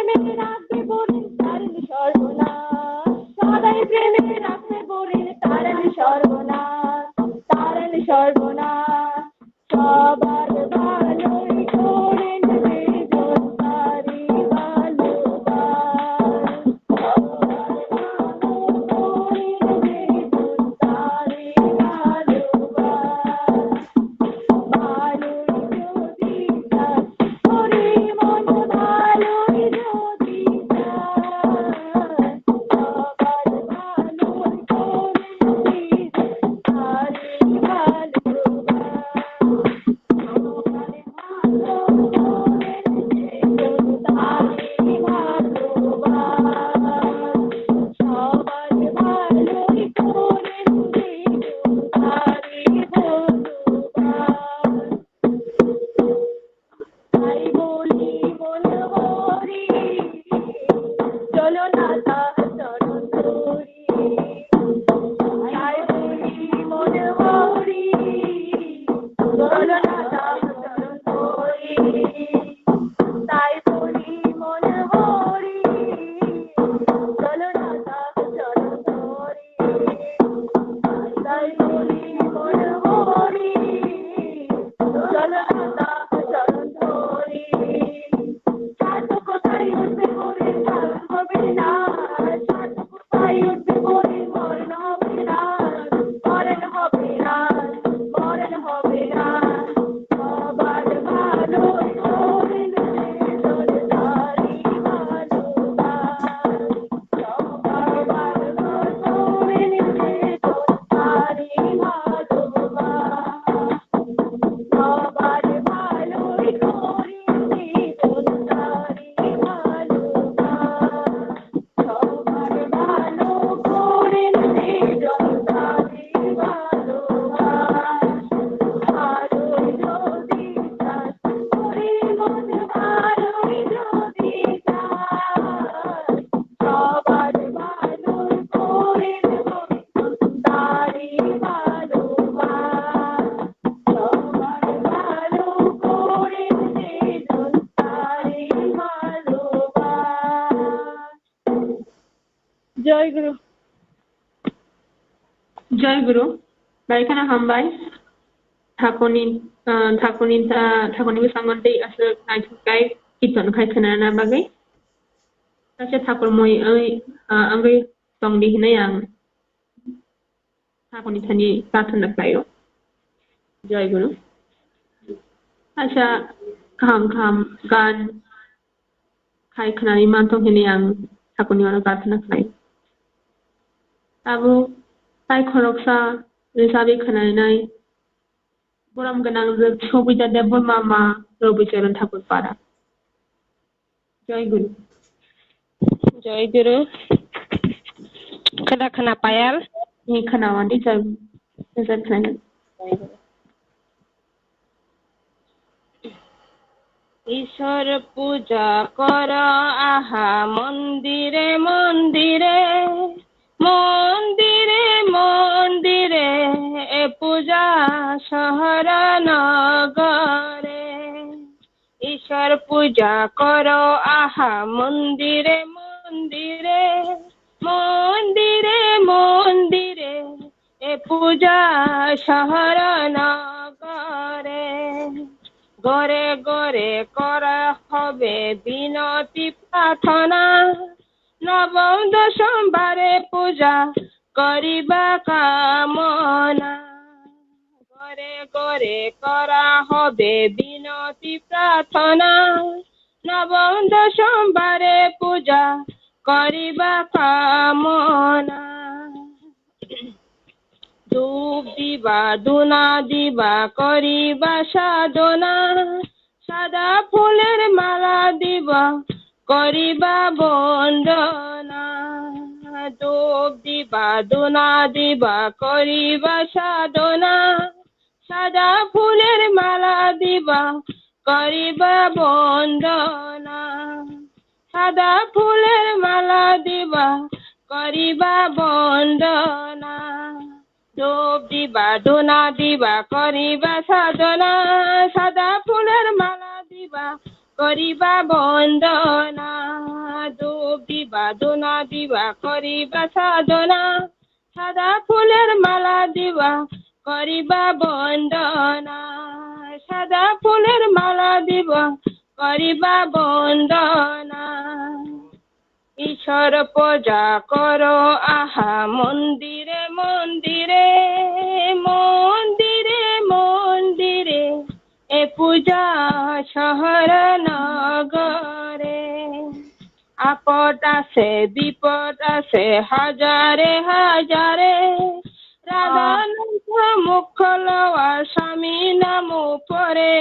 প্রেমে রাখবে বলে তারেন সর্বনাশ সদাই প্রেমে রাখবে বলে তারেন সর্বনাশ সবার ভালোই করেন সেজন তারি ভালোবাস সবার ভালো করেন সেজন তারি ভালোবাস ভালোই যদি চাস ওরে মন ভালোই যদি চাস সবার ভালোই করেন সেজন তারি তাই বলি মন হরি চলো না তার চরণ ধরি তাই বলি মন হরি চলো না তার চরণ ধরি তাই বলি মন হরি চলো না তার চরণ ধরি তাই বলি মন হরি চলো না তার চরণ ধরি সাত কোথায় উঠবে বলে মরণ হবে না সাত কোথায় উঠবে বলে মরণ হবে না মরণ হবে না মরণ হবে না সবার ভালো করেন সেজন তারি ভালোবাস সবার ভালো করেন সেজন তারি ভালোবাস সবার ভালোই করেন সেজন তারি ভালোবাস সবার ভালো করেন সেজন তারি ভালোবাস ভালোই যদি চাস ওরে মন ভালোই যদি চাস সবার ভালোই করেন সেজন তারি ভালোবাস সবার ভালো করেন সেজন তারি ভালোবাস জয় গুরু জয় গুরু baikana hambai thakoni sangontai asal kai kiton kai khanana bagai sacha thakor moi angai tongdi hinai ang thakoni thani prathana klayo jai guru acha kham gan kai khanani mantong hinai ang thakoni wana prathana klayo abu kai khoroksa resabi khanai boram ganang chobita debor mama robicharan thakur para jai guru
khana payal
ni khana wandi jai khana
ঈশ্বর পূজা কর আহা মন্দিরে মন্দিরে মন্দিরে মন্দিরে এ পূজা শহর নগরে ঈশ্বর পূজা কর আহা মন্দিরে মন্দিরে মন্দিরে মন্দিরে এ পূজা শহর নগরে গরে গরে করা হবে বিনতি প্রার্থনা নবম দশম বারে পূজা করিবা কামনা গরে গরে করা হবে বিনতি প্রার্থনা নবম দশম বারে পূজা করিবা কামনা ধূপ দিবা দুনা দিবা করিবা সাধনা সাদা ফুলের মালা দিবা করিবা বন্দনা ধূপ দিবা দুনা দিবা করিবা সাধনা সাদা ফুলের মালা দিবা করিবা বন্দনা সাদা ফুলের মালা দিবা করিবা বন্দনা ধূপ দিবা ধুনা দিবা করিবা সাধনা সাদা ফুলের মালা দিবা করিবা বন্দনা দোনা দিবা করিবা সাধনা সাদা ফুলের মালা দিবা করিবা বন্দনা সাদা ফুলের মালা দিবা করিবা বন্দনা ঈশ্বর পূজা করো আহা মন্দিরে মন্দিরে মন্দিরে মন্দিরে এ পূজা শহর নগরে আপদ আছে বিপদ আছে হাজারে হাজারে রাধানাথ মুখ লওয়া স্বামী নাম পরে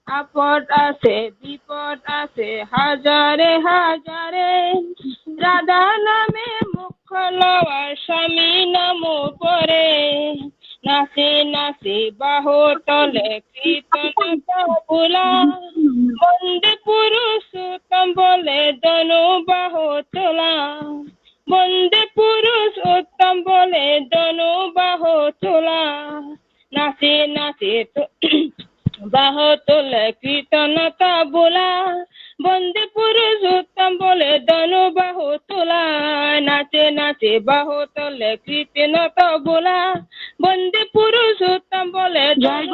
আপদ আছে বিপদ আছে হাজারে হাজারে রাধা নামে মুখ লওয়া স্বামী নাম পরে নাচে নাচে বাহু তলে কীর্তন তবলা বন্দে পুরুষোত্তম বলে দনু বাহু তোলা বন্দে পুরুষোত্তম বলে দনু বাহু তোলা নাচে নাচে বাহু তোলে কীর্তন তবলা বন্দে পুরুষোত্তম বলে দনু বাহু তোলা নাচে নাচে বাহু তোলে কীর্তন তবলা বন্দে পুরুষোত্তম বলে
জয়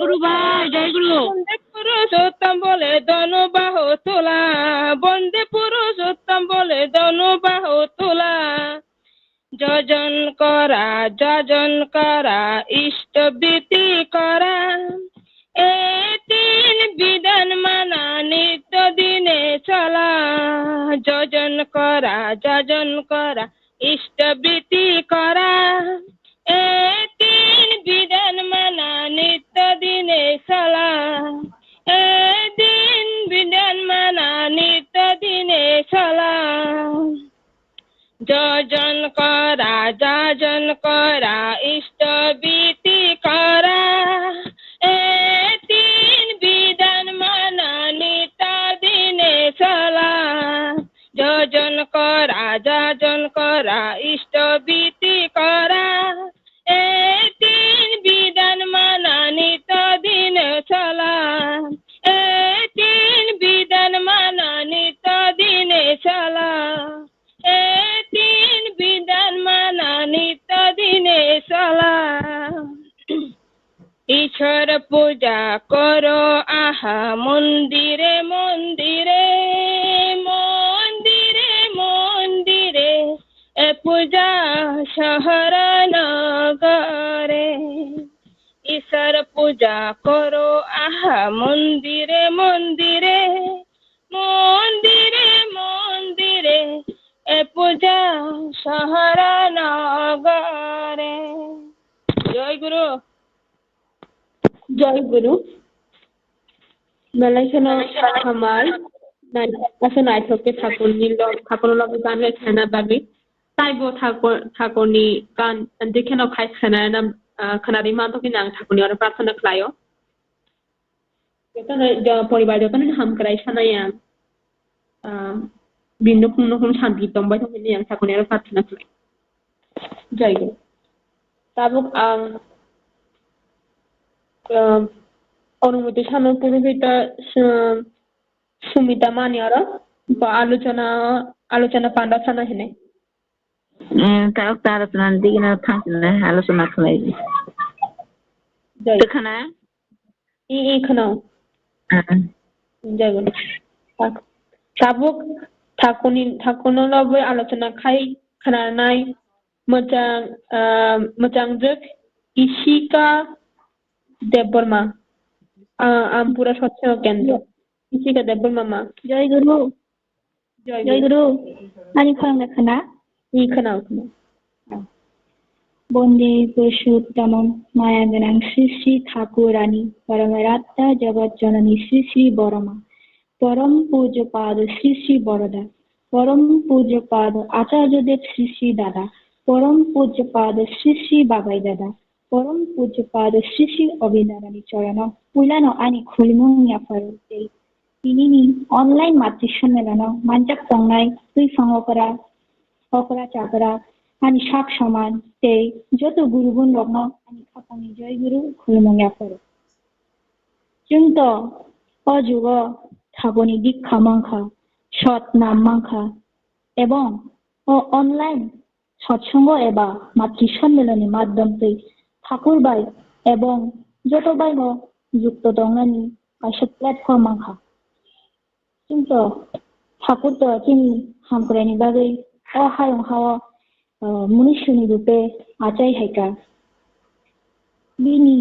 গুরু ভাই জয় গুরু
বন্দে পুরুষোত্তম বলে দনু বাহু তোলা বন্দে পুরুষোত্তম বলে দনু বাহু তোলা যজন করা ইষ্ট বৃত্তি করা এই তিন বিধান মানা নিত্য দিনে চলা যজন করা ইষ্ট বৃত্তি করা এই তিন বিধান মানা নিত্য দিনে চলা এই দিন বিধান মানা নিত্য দিনে চলা যজন করা ইষ্ট বৃত্তি করা এই তিন বিধান মানা নিত্য দিনে চলা যজন করা ইষ্ট বৃত্তি করা এই তিন বিধান মানা নিত্য দিনে চলা এই তিন বিধান মানা নিত্য দিনে চলা এই তিন বিধান মানা নিত্য দিনে চলা ঈশ্বর পূজা করো আহা মন্দিরে মন্দিরে মন্দিরে মন্দিরে এ পূজা শহর নগরে ঈশ্বর পূজা করো আহা মন্দিরে মন্দিরে মন্দিরে মন্দিরে এ পূজা শহর নগরে জয় গুরু
জয় গুরু মেলাইখানা আমার আছে নাইথকে ঠাকুর লগে গান খানা বাবি তাইবো ঠাকুরনি গান দেখেন খাই খানা নাম খানারি মানতকে নাং ঠাকুরনি আর প্রার্থনা খালাयो পরিবার যখন হাম করাই সানায়া ভিন্ন কোনো শান্তি তম্বাই তখন নিয়ে ঠাকুরনি আর প্রার্থনা খালাই জয় গুরু তাবুক অনুমতি সামনে পুরোহিতা সুমিতা মানিয়ার বা আলোচনা পান্ডা সানা হেনে
তার দিকে না থাকলে আলোচনা খালাই খানা
ই খানাও যাগুন sabuk thakuno lobe আলোচনা খাই খানা নাই মোচাং juk ishika দেববর্মা আমপুরা স্বচ্ছ কেন্দ্র ishika দেববর্মা মা
জয় গুরু আমি খানা খানা
ই খানাও
বন্দে পুরুষোত্তমম মায়া গণাং শ্রী শ্রী ঠাকুরানী পরমরাত্মা জগৎ জননী শ্রী শ্রী বরমা পরম পূজ্যপাদ শ্রী শ্রী বরদা পরম পূজ্যপাদ আচার্যদেব শ্রী শ্রী দাদা পরম পূজ্যপাদ শ্রী শ্রী বাবাই দাদা পরম পূজ্যপাদ শ্রী শ্রী অভিনারানী চরণ পুলানো আনি খুলমুংয়া ফারুতে তিনি অনলাইন মাতৃসম্মেলন মানজাক পংনাই তুই সঙ্গকরা অকরা চাকরা আনি শাক সমান তে যত গুরুগুণ রত্ন আনি খাপানি জয় গুরু খুলমুংয়া ফারু চুন্ত অযুগ ঠাকুরনি দীক্ষা মাংখা সৎ নাম মাংখা
এবং অনলাইন সৎসঙ্গ এবা মাতৃ সম্মেলনের মাধ্যমে ঠাকুরবাই এবং যতবাইনো যুক্ত দংনানি কাইসা প্ল্যাটফর্म आंखा কিন্তু ঠাকুর তো তিনি হামক্রাইনি বাগै হায়ং হাওয়া मुनिसुनि रूपे आचाय हायका बिनि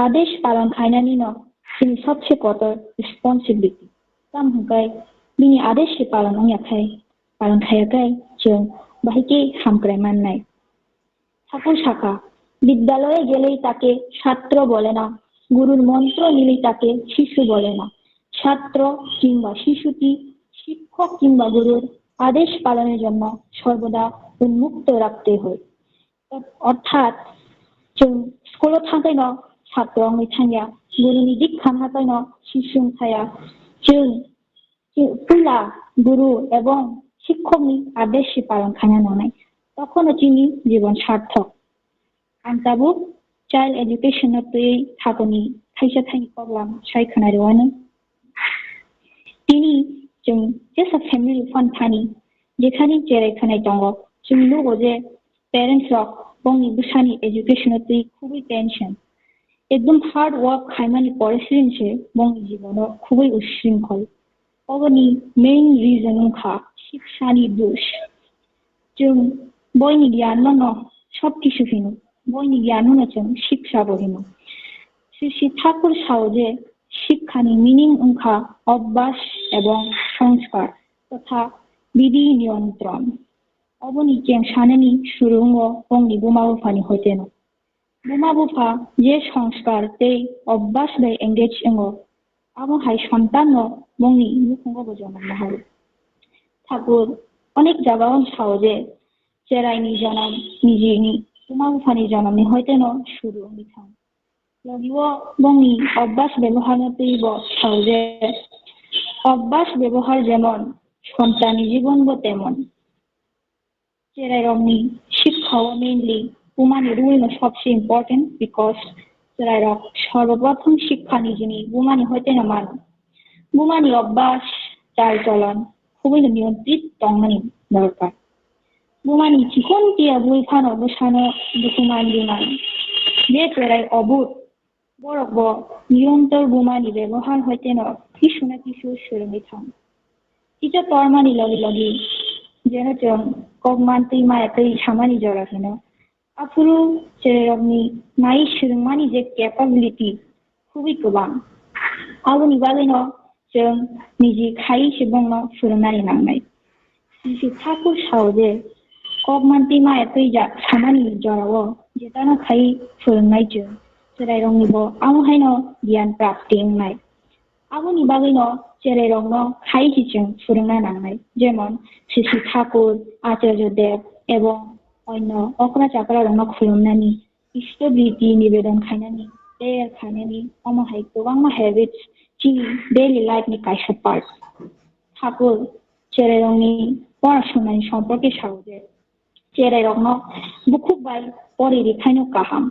आदेश पालन खायनानि न बिनि सबसे कतर रिस्पॉन्सिबिलिटी ताम हंकाय बिनि आदेश पालन याखाय पालन खायाखाय जों बाहिके हामक्राय माननाय ঠাকুর শাখা বিদ্যালয়ে গেলেই তাকে ছাত্র বলে না, গুরুর মন্ত্র নিলেই তাকে শিশু বলে না। ছাত্র কিংবা শিশুটি শিক্ষক কিংবা গুরুর আদেশ পালনের জন্য সর্বদা উন্মুক্ত রাখতে হয়। অর্থাৎ जों स्कुलाव थांनाय ছাত্র थांया गुरुनि दीक्षा हाताय शिशु थाया जों पुला गुरु এবং শিক্ষকनि आदेश पालन खालामनानै তখন তিনি জীবন সার্থক। आंताबो चाइल्ड एजुकेशन ठाकुरनि थाइसे थाइनै प्रग्राम सायख'नायावनो তিনি जों जेसा फेमिलि फान्ड जेखानि जेरायखानाय दङ जों लुगो जे पेरेंट्स बंनि बुसानि एजुकेशन खुबै टेंशन एकदम हार्ड वर्क खायमानि परिस्थिति बंनि जीवनाव खुबै उच्छृंखल अगनि मेन रिजन उनखा शिक्षानि दोष जों बयनि गियान न सब किछु हिनो बयनि गियान न जों शिक्षा बहिनो श्री ठाकुर साव जे शिक्षानि मीनिंग उनखा अभ्यास एवं संस्कार तथा विधि नियंत्रण अबनि जों सानैनि सुरुंग बंनि बुमा बुफानि हयतेन बुमा बुफा जे संस्कार ते अभ्यास दै एंगेज एंगो आबो हाय सन्तान बंनि मुखंग बजनम हायो ठाकुर अनेक जगह साव जे जेरायनि जन्म निजिनि बुमा बुफानि जन्मनि हयतेन शुरू मिथां लगिओ बंनि अभ्यास व्यवहार तैब साव जे अभ्यास व्यवहार जेमन सन्तानी जीवन तेमन जेरायरमनि शिक्षाओ मेनलि बुमानि रुल सबसे इम्पोर्टेंट बिकज जेरायरक सर्वप्रथम शिक्षानि जिनि बुमानि हयतेन मान बुमानि अभ्यास चाल चलन खुबैनो नियन्त्रित दंनानि दरकार बुमानि चिकनटिया बुइफानो बुसानो दुखुमान दिमान बे जेराय अबुत बरकब निरन्तर बुमानि व्यवहार हयतेन किछु ना किछु सोलोंबाय थां किछु तर्मानि लगे लगे जेन जों गभर्नमेन्ट मायाखै सामानि जराखैनो आफुरु जेरायरमनि नाय सोलोंमानि जे केपाबिलिटी खुबै गोबां आगुनि बागैनो जों निजि खायै सुबुंनो फोरोंनानै नांनाय श्री ठाकुर साव जे गभर्नमेन्ट मायाखै सामानि जरावो जेतानो खायै फोरोंनाय जों जेरायरमनिबो आमुहायनो गियान प्राप्ति होनाय आगुनि बागैनो जेरायरमनो खायैजों फोरोंना नांनाय जेमन श्री ठाकुर आचार्य देव एवं अन्य अक्रा चाकरा रंनो खुलुमनानि इष्टबृत्ति निवेदन खायनानि देर खायनानि अमहाय गोबां हेबिट्स जि डेली लाइफनि कायसा पार्ट ठाकुर जेरायरमनि पढ़ाशोनानि सम्पर्के साव जे जेरायरमनो बुखुबाय परि रेखायनो गाहाम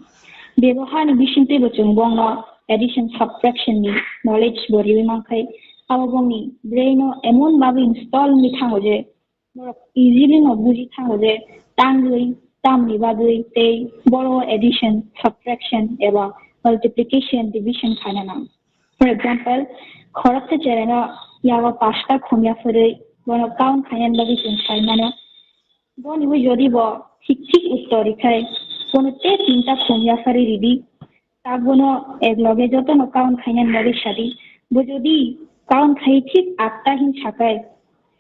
व्यवहारनि बिसिमतेबो जों बंनो एडिशन सबट्रेक्शननि नलेज बरिबो मांखाय आबो बंनि ब्रेनो एमन बाबो इंस्टॉल नि थाङो जे इजिली न बुजि थाङो जे तांगै तामनि बागै ते बरो एडिशन सबट्रेक्शन एबा मल्टिप्लिकेशन डिविजन खायना फॉर एग्जांपल खरकसे जेरायनो यावा पास्ता खमियाफोरै बनो काउंट खायनानि बागै जों सायनानो बनिबो जदिबो ठीक ठीक उत्तर इखाय बनो ते तीनटा खमियाफोरै रिदि तागोनो एक लगे जतनो काउंट खायनानि बागै सादि बजदि काउंट खाय ठीक 8टा हिन साकाय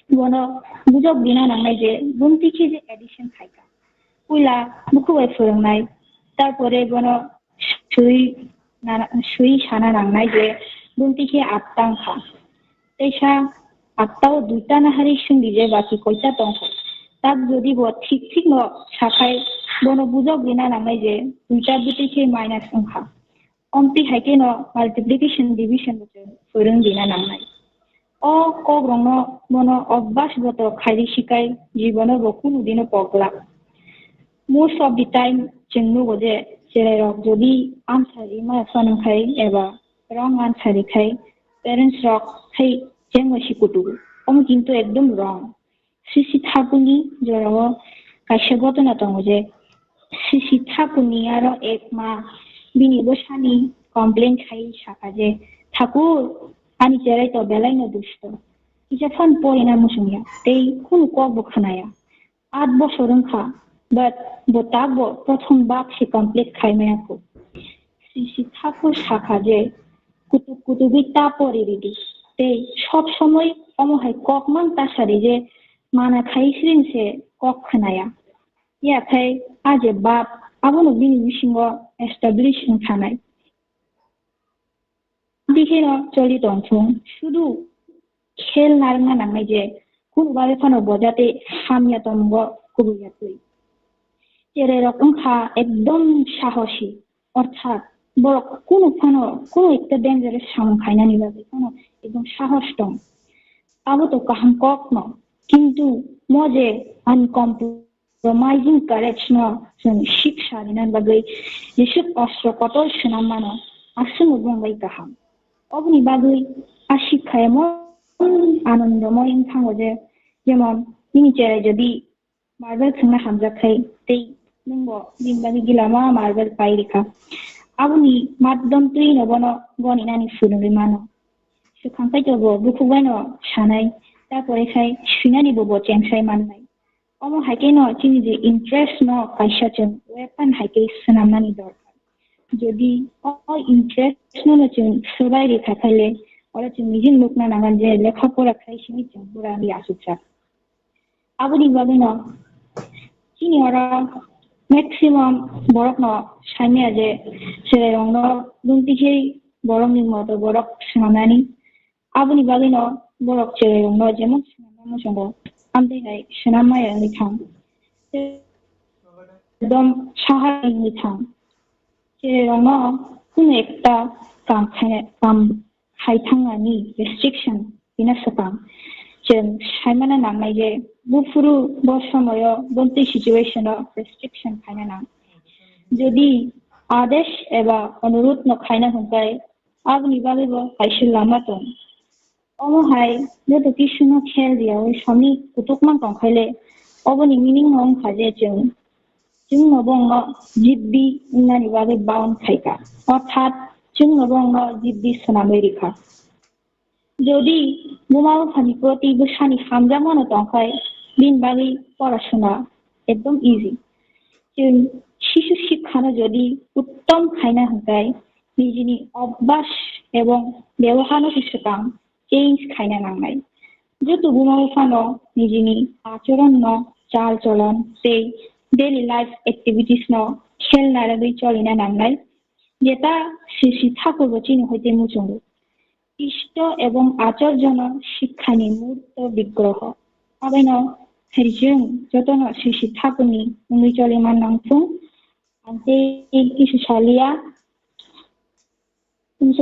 बनो बुजक बिना नांनाय जे बुंतिखि जे एडिशन खायका पुला मुखुबाय फोरोंनाय तारपरे बनो सुई साना नांनाय जे बुंतिखि 8टा खा तेसा 8टाव 2टा नाहारि सुंदि जे बाकी कयटा दं ताक जदि ब ठीक ठीक न साकाय बनो बुजक बिना नांनाय जे 2टा बुतिखि माइनास खा अम्पि हायके न मल्टिप्लिकेशन डिविजन फोरों बिना नांनाय ओ कग्रंनो बनो अभ्यासगत खायरि शिकाय जीवनो बकुनु दिनो पगला मोस्ट ऑफ द टाइम जों नुगो जे जेरायरक जदि आन्सार इमा फनखाय एबा रंग आन्सार इखाय पेरेंट्स रक खाय जेंगो सिकुटु ओम किन्तु एकदम रंग Sisi Thakuni, Joro, Kashagotan Atomoje, Sisi Thakuni, Aro Ekma, Bini Boshani, complaint Hai Shakaje, Thakur, Ani Jereto Belaino Dusto. Ijafan Polina Musunya, they Kun Kobukhanaya. Ad Bosorunka, but Botabo, Proton Bak, she complete Kaimayako. Sisi Thakur Shakaje, কুতুকুতুবিটা পরিবিদি তে সব সময় অমহাই ককমান তাসারি যে মানা খাইছিলেন সে কক্ষনায়া ইয়াখাই আজে বাপ আবনো বিনি মিসিঙ্গ এস্টাবলিশন খানাই দিকেন চলিত অংশং শুধু খেল নারঙা নাঙাই যে কোনবারে ফানো বজাতে হামিয়াতঙ্গ কুবুয়াতুই চেরে রকম খা একদম সাহসী অর্থাৎ বড় কোনো একটা ডেঞ্জারাস সামন খাইনা নিবাবে কোনো একদম সাহসটম আবো তো কাহাম কখনো কিন্তু মজে আনকম্প্রোমাইজিং কারেজ ন শিক্ষা দিনার বাগৈ যেসব অস্ত্র কতল সুনাম মানো আসুন বঙ্গাই কাহাম অবনি বাগৈ আর শিক্ষায় এমন আনন্দময় থাঙ্গ যে যেমন তিনি চেরাই যদি মার্বেল খেলনা হামজাখাই তেই নঙ্গ দিনবানি গিলামা marble pi Rekha Abuni maddom tui no bono goni nani fuluri mano. Sukangkai jobo buku wano shanai, tapore kai shinani bobo chengsai manai. Omo haike no chini je interest no kaisha chen weapon haike sanam nani dorkar. Jodi all interest no chen subai re thakale ora chen nijin luk na nagan je lekha pora khai shini chen pura ami asutsa. Abuni babe no chini ora maximum borok no shanya je serong no dunti hei borok ni moto borok sanani abuni bagi no borok serong no jemon sanama songo amde hai sanama ya ni thang dom sahai ni thang serong no kun ekta kam khai thangani restriction ina sakam chen shaimana namai je bufuru bosomoyo bonti situation of restriction খাইনা না যদি আদেশ এবা অনুরোধ ন খাইনা হংকাই আপনি বাবিব কাইছিল লামাতন অমহাই যেতো কৃষ্ণ খেল দিয়া ওই সমি কুতুকমান টংখাইলে অবনি মিনিং নং খাজে जों নবঙ্গ জিব্বি ইনানি বাগে বাউন খাইকা অর্থাৎ जों নবঙ্গ জিব্বি সোনামে রেখা যদি বোমাও খানি প্রতি বসানি হামজামনো টংখাই দিন বাগি পড়াশোনা একদম ইজি শিশু শিক্ষানো যদি উত্তম খাইনা হংকাই নিজনি অভ্যাস এবং ব্যবহার শিক্ষাম চেঞ্জ খাইনা নাংনাই যেহেতু বোমাও ফানো নিজনি আচরণ ন চাল চলন সেই ডেইলি লাইফ অ্যাক্টিভিটিস ন খেল নারাগৈ চলিনা নাংনাই যেটা শিক্ষা করব চিহ্ন হইতে মুচঙ্গ ইষ্ট এবং আচর্যন শিক্ষানি মূর্ত বিগ্রহ আবেন হেরিজং যতন শিক্ষাকুনি উনি চলে মাননাংফুং আনতে কিছু সালিয়া তুমি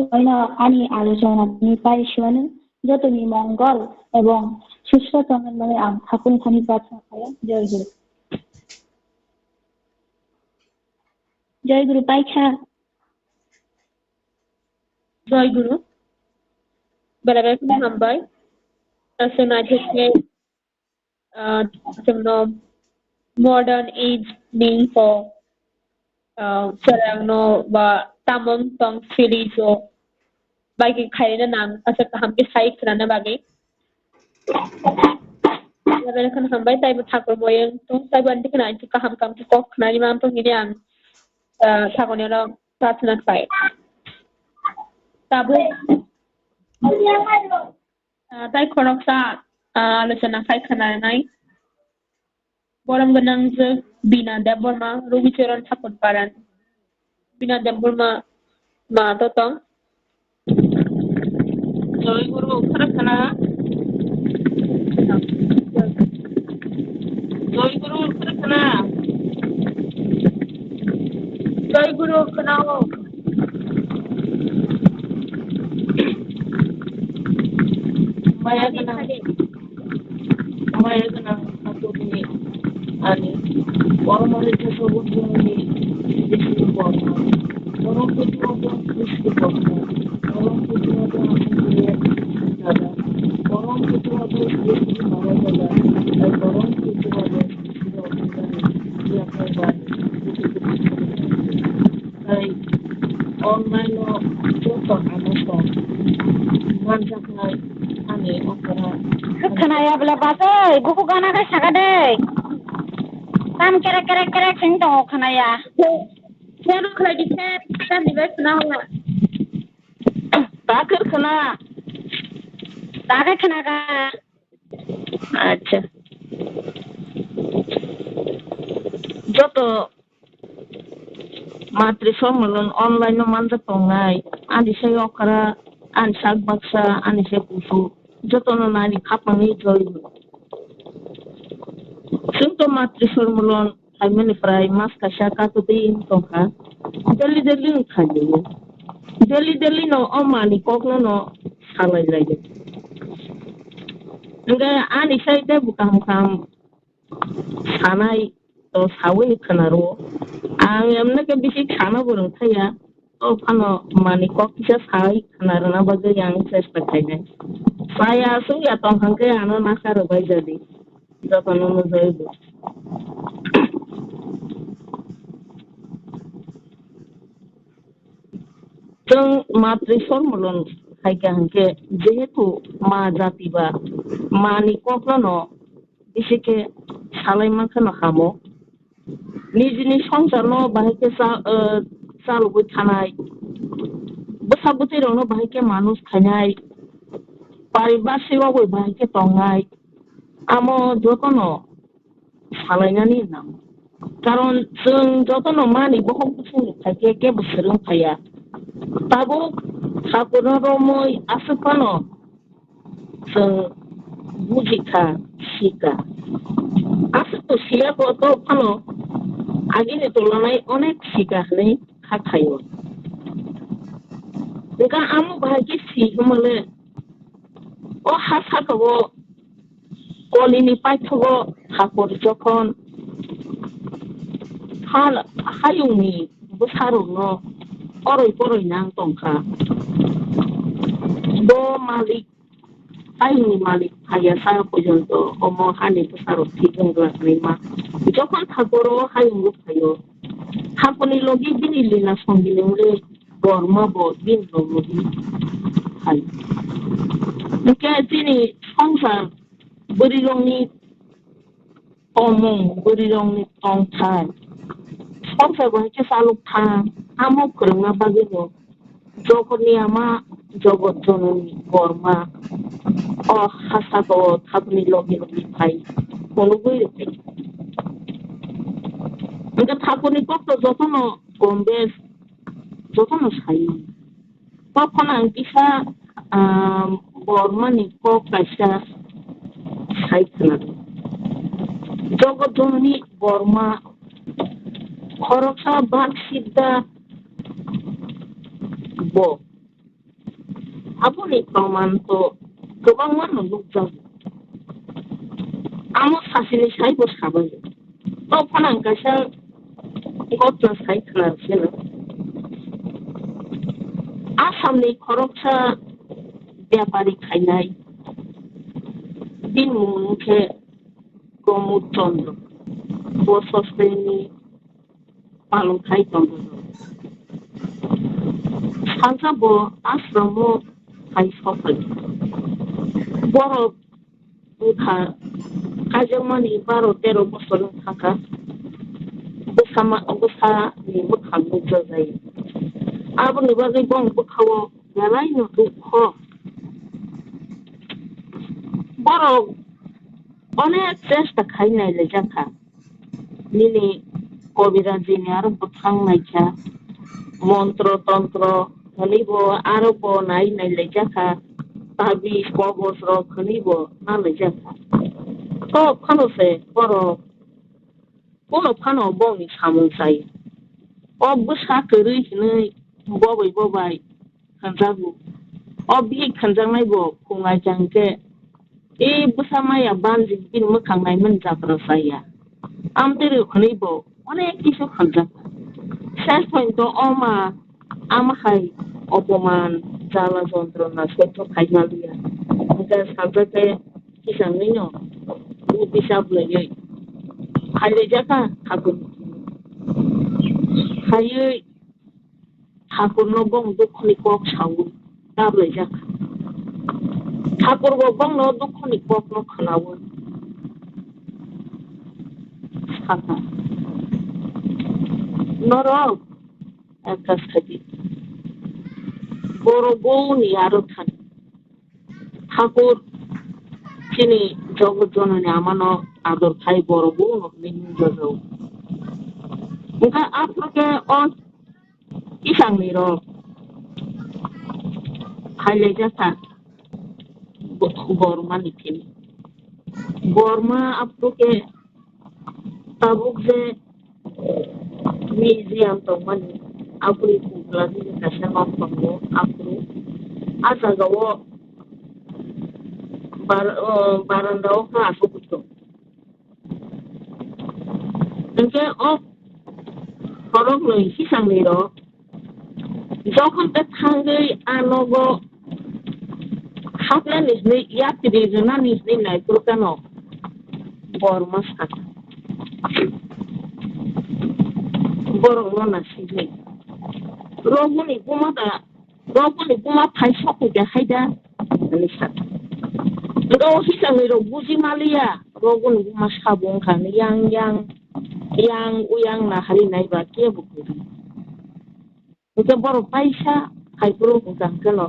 আনি আলোচনা নিপাই শুনে যতনি মঙ্গল এবং সুস্থ চন্দনভাবে ঠাকুর খানি প্রার্থনা করে জয় গুরু পাইখা
জয় গুরু বেলাবেলা kuma hambay sa natin no modern age name for sarang no ba tamong tong series o bagi khaina nang asa hamke sai krana bagi বেলাবেলা kan hambay tay thakur moyang to tay banti kana anti kaham kam ki kok nani mam to ngini ang thakonera pratna pai tabu তাই খরকসা আলোচনা খাইখানায় বরম গনাং যে বিনা দেববর্মা রবিচরণ ঠাকুর Parana বিনা দেববর্মা মা ততং
জয় গুরু খরকনা জয় গুরু খরকনা জয় গুরু খনাও Maya kana aku ini ani orang orang itu sebut ini disebut apa orang itu disebut apa orang itu ada orang itu disebut apa online joto amuso manjaknai ani okara
खोनायाब्ला बाजै बुकु गानाखै सागादै काम केरेक केरेक केरेक सिं दङ खोनाया
फेर खोनायदि फेर दिबाय खोना होला दाखोर खोना
दाखै खोनागा
আচ্ছা
যত matri somulun online no manja tongai ani sei okara ani sak baksa ani sei kusu joto no nani khapani joi singto matri somulun haimani frai mas kasha katuti tongka deli deli khali deli no omani kokno no salai lagi enggak ani sei de bukan sanai to sawi khanaro ang emna ke bisi khana borong thaya to phano mani kokisa sai khanaro na bagai yang chesta khainai saya su ya tong hangke ano nakaro bai jadi jotono no jaibo जों matri somulun haike hangke jehetu ma jati ba mani kokno no bisike salai mankhano hamo nijini সংসার no bahike চালুবই থানাই বসাবুতি Rono bahike মানুষ খাইনাই পারিবাসিকও bahike তংনাই আমো যতনো সালাইনানি নাম কারণ जों যতনো মানি বহম কিছু থাকে কে বসরং খায়া তাবো ঠাকুরনো রমই আসুপানো जों বুঝিখা শিকা আসুতো শিয়া কত ফানো আগিনে তোলানাय অনেক শিকাহनै খাখাयो একা আমু bahike সিহমলে ও হাসাকো কলিনি পাইথগো ঠাকুর যখন হায়ুংনি বসারনো অরই পরই নাং তংখা ব মালিক হায়ুংনি মালিক হায়া সারা পর্যন্ত অমো হানি বসারো ঠিকংগ্লানি মা যখন ঠাকুরও হায়ুংলো খাयो ঠাকুরনি লগি বিনি লীলা সঙ্গিলেংরে বর্মা ব বিন লগি হাই কে তিনি সংসার বরিলংনি omong borirongni tongthai সংসার bahike saluk tha amo krungna bagino jogoni ama jogot jononi borma o hasato thapni logi phai konugoi rete enga thapni kokto jotono gombes jotono sai kokona kisa bormani kok kaisa sai khana জগৎজননী Varma খরচা বাক সিদ্ধা ব আপনি প্রমাণ তো গোबां মানুষ লুকজাব আমার সাসিনি সাইবো সাবাই তো ফানাंकासा গতনা সাই খানাছেন আসামনি খরচা ব্যাপারী খাইনাই দিন মুখে প্রমোদ চন্দ্র বসশ্রেণী পালন খাই চন্দ্র সাজাব আশ্রম খাই সফল বড় বুধা কাজমানি 12-13 বছর থাকা বসানি মোখাং যাই আবনি বাজै বং বখাও বেলাইনো দুঃখ বড় অনেক চেষ্টা খাইনাইলে জাখা নিনি কবিরাজিনি আরম্ভ থাংনাইখা মন্ত্র তন্ত্র হনিব আরম্ভ নাইনাইলে জাখা তাবিজ কবচ রক হনিব নালে জাখা তো ফানোসে বড় কোনো ফানো বংনি সামুং চাই অবসা করি হিनै ববাই খানজাगु অবি খানজাंनायबो फुङाय जांके ए बुसामाया बानजि बिन मोखांनाय मोनजाब्रा साया आमतेरे खनैबो अनेक किसु खानजा শেষ পর্যন্ত অমা আমাখাই অপমান জ্বালা যন্ত্রণা সহ্য খাইনালিয়া ওটা সাজাতে কিসাংনিন উপিসাব লইयै খাইলে জাকা ঠাকুর খাইयै ठाकुर बं दुखनि कक सावो दाबलाय जाखा ठाकुर बं दुखनि कक न खनावो साखा नर একটা সাথী বড় বউনি আরো থান ঠাকুর তিনি জগৎ জননী আমানো আদর খাই বড় বউ নিন্দা যাও ওটা আপনাকে ইসাংনি র খাইলে যাতা বর্মা নিতেন বর্মা আপনাকে tabuk je museum to mani apuri kugla ni kasa ngomong apuru asa gawo barandao ka aso kuto engke korok loi hisang ni ro যখন তে থাঙ্গে আনগো হাতলা নিজনে ইয়াত্রি জনা নিজনে নাই পুরকানো বর্মা সাথে বড় না সিজে রগনি বুমা ফাই সকু দেখাইদা মানে সাথে रो हिसाबै रो बुजि Mallya रगन बुमा साबं Khan yang uyang na hari नायबा के बुकुरि ओके बर पैसा खाइपुरो बुगांकनो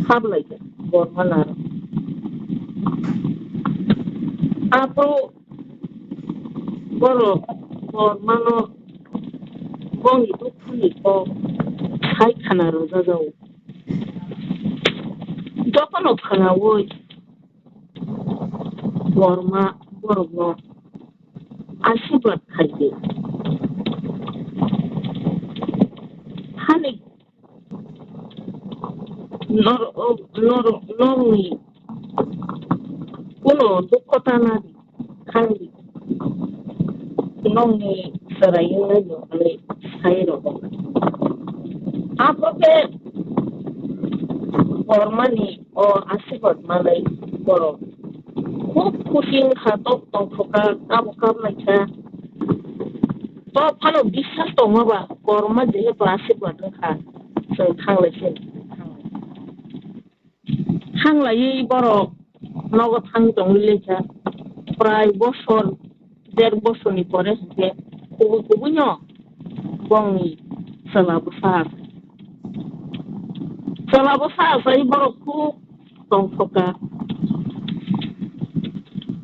हाबलायगे बरमाना आपो बरमानो गंनि दुखुनि को साइ खाना रोजा जाओ যখন ওখানে ওই বর্মা বড় আশীর্বাদ খাইবে হানি নরনি কোনো দুঃখতা না খাইবে নংনি সরাইও মানে সাইরো আপনাকে বর্মানি ও আশীর্বাদ মালাই বড় খুব খুশি হাতক টংফকা কাব লাইছা তো ফালো বিশ্বাস দङबा বর্মা যেহেতু আশীর্বাদ খা जों थांलायसै थांलायै बर' नगद थांदोंलैसा প্রায় বছর 1.5 বছরनि পরে যে কবুকবুনো গंनि Selama saya baru tongfoka.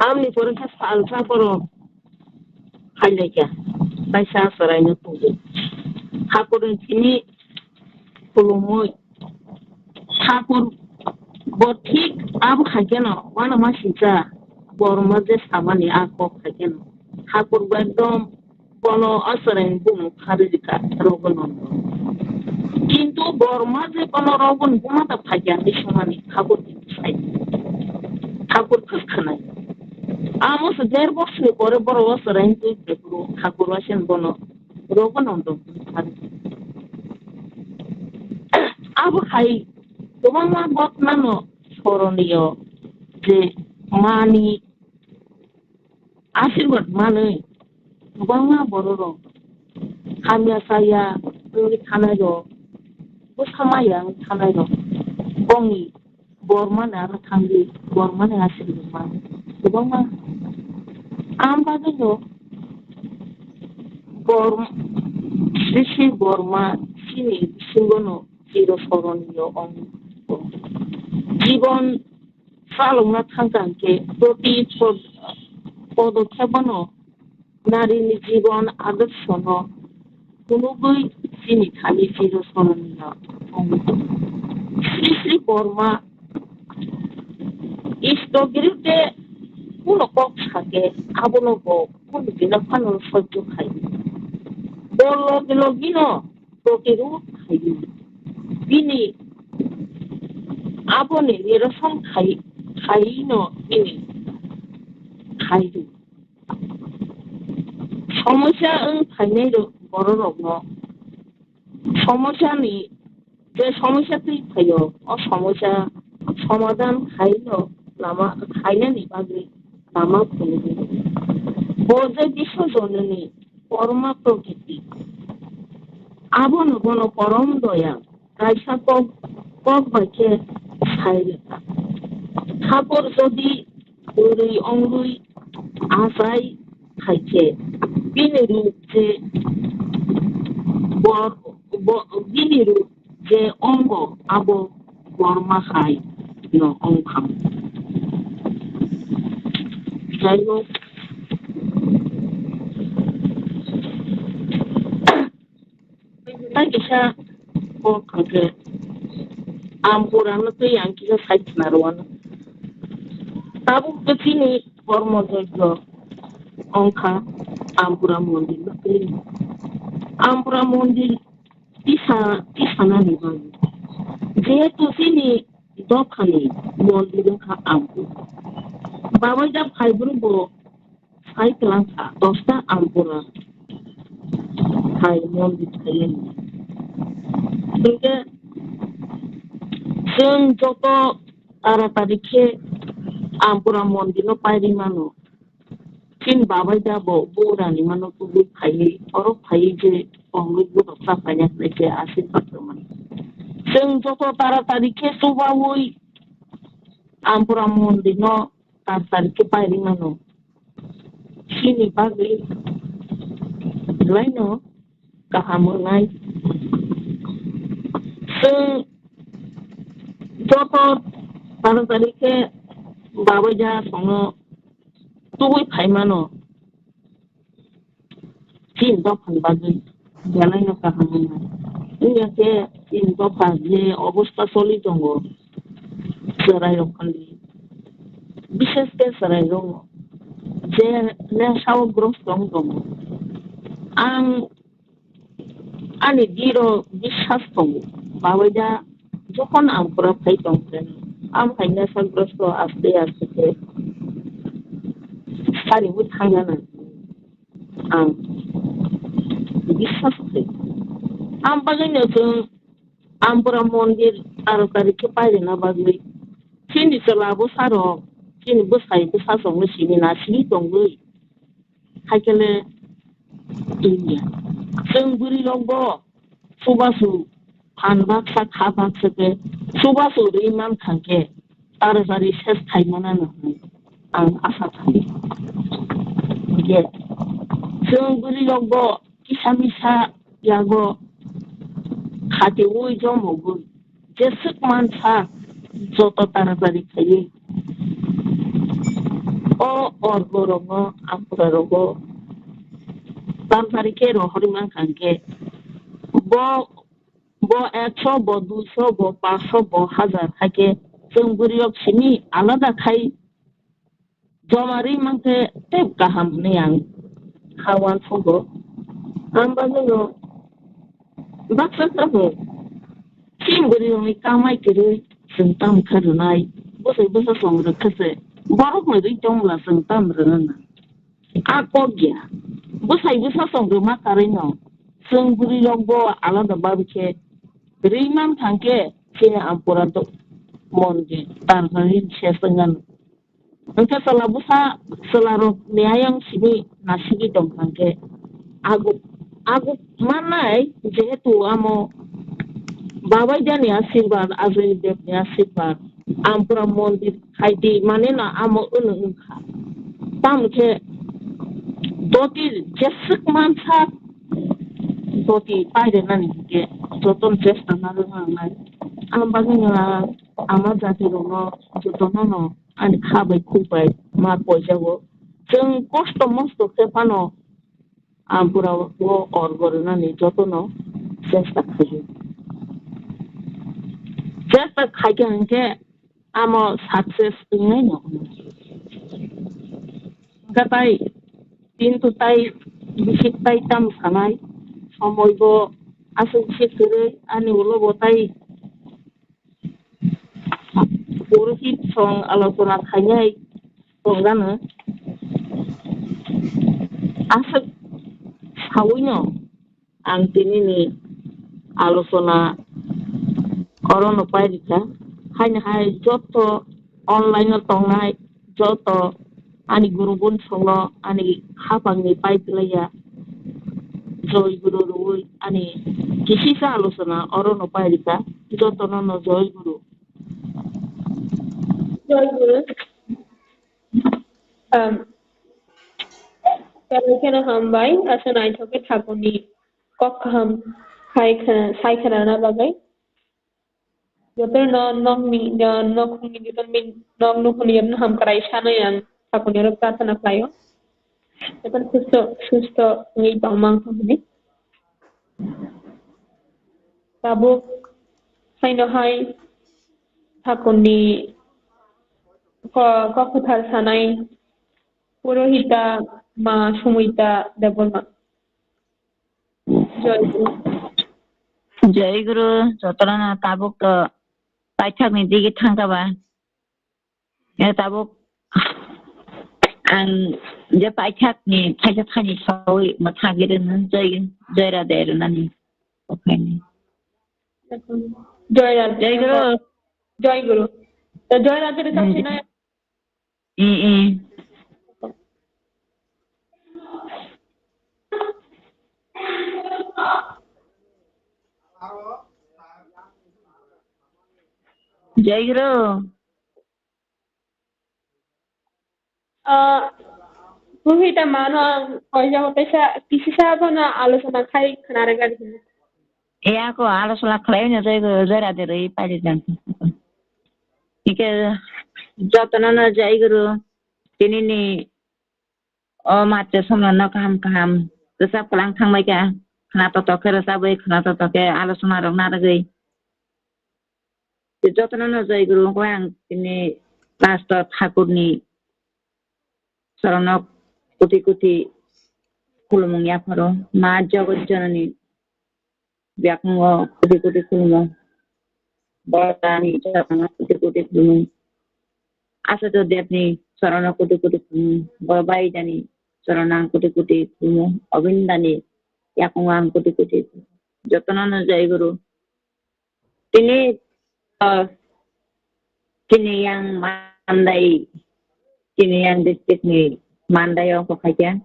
Amni porangka salsa baru hajaja. Baisa saraynya tuh. Hakurin sini pulumoy. Hakur botik abu khageno. Wana masita baru majes samani aku khageno. Hakur bedom bono asarain bum kharijika rogonon. কিন্তু বর্মা যে কোনো রকম ঘুমাতে থাকে আমি সমানে ঠাকুর চাই ঠাকুর খানায় আমার 1.5 বছর পরে বড় বছর আইনতে ঠাকুর আসেন বনো রঘুনন্দ আবু খাই তোমার মা বদনানো স্মরণীয় যে মানি আশীর্বাদ মানে তোমার মা বড় রং খামিয়া সাইয়া খানায় Busamaya kanai no, bongi, bormana kangi, bormana asli borman. Borma, amba dulu, sisi borma sini singono kiro soroniyo on. Jibon salungna tangkangke, proti podo kebano, nari ni jibon adarsono. Kunugui sini kali kiro soroniyo. Sri Borma isto girte uno kok sake abono go kuno dina pano sojo khai bolo gino protiru khai bini abone nirason khai no bini khai du সমস্যা খাইনাই বড় রোগ সমস্যা নি যে সমস্যাতেই খাইও সমস্যা সমাধান খাইলো লামা খাইনানি বাগে লামা খুলে বোঝে বিশ্ব জননী পরমা প্রকৃতি Abono bono korom doya. Kaisa kok baike saireta. Hapor jodi uri ongrui asai kaike. Biniru je biniru je ongo abo borma hai no ongkam. Jayo tak isa ko kangke ampuran tu yang kita sait naruan. Tabu kesini kormo jojo ongka ampura mondir tapi ampura mondir tisana ni bang. Jetu sini dokani mondir ka ampur. Bawa jab kaibru bo sai kelangka dosta ampura kai mondir kayen. Sehingga sen joko ara tarike ampura mondir no pairi mano. Kin bawa jabo burani mano tubuh kai orang kai je orang itu tak banyak lagi asyik pertemuan. Seng joko tara tarike subawui ampura mondir no tar tarike pairi mano. Sini bagi lain no kahamunai. Seng joko tara tarike bawa jabo songo tubuh kai mano. Sin dopan bagi jalan no kahamunai. Ini ke sin dopan je obusta soli jongo serai rokali. Bishes ke serai jongo je ne sawo gros jongo. Ani diro bishas jongo. Bawa ja jokon ampura kai jongo. Kainya sa gros to aste ke sari buthangana. Bisas ke. Bagainya tu ampura mondir taruh tarike pairi na bagi. Sini selabu saro, sini busai busas ongu sini nasi tonggu. Hakele India. Sengburi logo subasu hanbak sa khabak seke subasu rimam khangke taruh tari ses khai mana no ang asa khai. Ye. Sengburi logo kisamisa yago hati wui jo mogu jesuk mansa joto taratari kai o orgorongo ampurarogo taratari ke rohoriman kanke bo 100 bo 200 bo 500 bo 1000 hake sengburiok sini alada khai jomari mangke tep kaham neyang hawan fogo ambagino baksa tahu Simburi yang ikamai kiri sentam karunai, bosa songra kese, barok meri jomla sentam renana. Ako dia, bosa songra makarino, sengburi logo ala da babike, rimam tangke sini ampura to monje, tarharin sesengan. Engke salah bosa selaro niayang sini nasigi dong tangke, aku manai jetu amo Bawa jani asirbar azri dep ni asirbar ampura mondir haidi manena amo unungka tam ke doti jesuk mansa doti paide nani ke joton jesta narunga nai ambagina amajati rono jotonono ani khabai kupai ma pojago jeng kosto mosto ke pano ampura wo orgor nani jotono jesta khaji Jasa kajian ke amo sukses ini no. Katai pintu tai bisik tai tam sanai somoy bo asu bisik kere ani ulo botai puruhit song alokona kanyai songgana asu hawinyo ang tinini alosona Corona pairita hanya hai joto online tongai joto ani gurubun songo ani khapang ni paitla ya joy guru ani Kisisa alusana orono pairika jotono no joy guru.
Joy Guru. Kemudian hambai asan aithoke thakoni kokham sai khana bagai. Jotor nong mi nong khuni jotor mi nong nu khuni yam ham karai sana yang thakoni ro pratana playo. Jotor susto ngi pamang khuni. Tabuk saino hai thakoni kokuthar sanai purohita ma sumita deborma. Joy Guru.
Joy Guru jotorana tabuk to paithakni digi thangkaba. Ya tabuk ang je paithakni thani sawi mathagirin joy rader nani. Okay.
Joy Radhe.
Joy Guru.
Joy Guru. The Joy Radhe रे सब सुना है.
Joy Guru.
Puhita mana kaisa hote sa kisi sa bana आलोचना खाई खाना रे गाड़ी में.
Ya ko alusula khlayo Joy Guru joy rader ri pali jan. Ike jotonana Joy Guru tinini matre somlana kaham resap kelang thangbai ka khana toke resabai khana toke alusuna rok naragei. Jotonana Joy Guru ko ang tini pastor thakurni saranok kuti kulumung ya paro ma jagat janani byakmo kuti kulumung barani jatana kuti kulumung asa to depni saranok kuti kulumung babai jani saranang kuti kulumung abindani yakungang kuti jotonana Joy Guru tini yang mandai kini yang district ni mandai orang pekerja.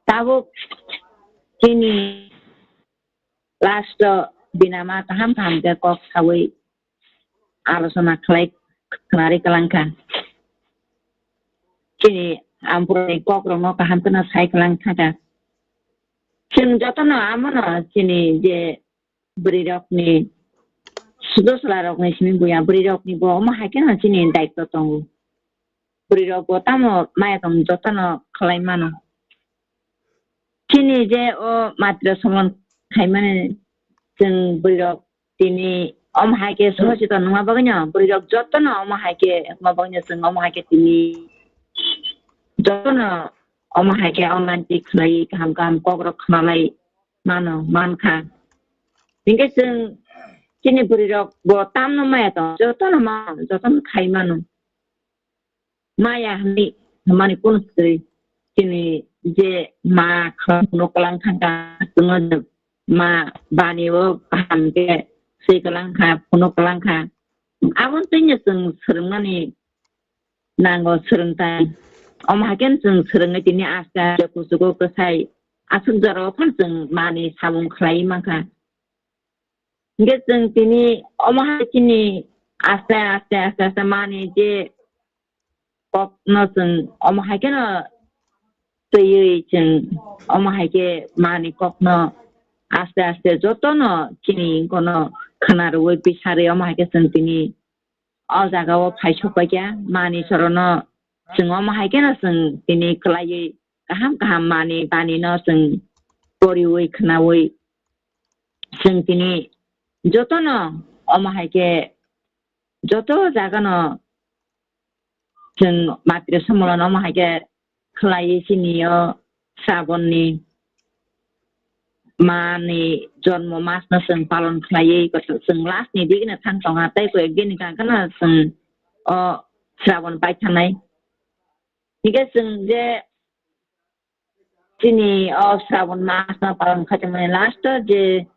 Tabuk kini last binama kaham ke kok sawi alusana klek kenari kelangkan. Kini ampun kok romo kaham kena sai kelangkan ka. Kini jatana amana kini je berirok ni sudah selarok ni sini buaya berirok ni buah mah hakin kini daik totong. Berirok tamo maya tong jotana kalai mana. Kini je matra somon kai mana jeng berirok tini haike sohajita nunga baganya berirok jotana haike baganya jeng haike tini jotana haike romantik lai kaham kokrok khnalai mana manka. Tinggal jeng kini berirok tam no maya tong jotana kai mana. Maya ni mani pun seri kini je ma khano kelang thangka tengah ma bani wo paham ke si kelang kha khano kelang kha awon tinya seng serengani nango serengtai haken seng serengai tini asa kusugo kesai asun jaro pan seng mani samung khlai mangka nge seng tini hakini asa mani je kok naseng haike na tui jeng haike mani kok na aste jotono kini kono khanaroi pisare haike seng tini jagao phaisok baikya mani sorono jeng haike na seng tini kelai kaham mani bani na seng porioi khnawoi seng tini jotono haike joto jagano jeng matri semula haike kelai sini sabon ni mani jonmo mas na seng palon kelai ko seng las ni digina thang tong atai ko gini kan kana seng sabon pai thanai niga seng je sini sabon mas na palon khatamani last je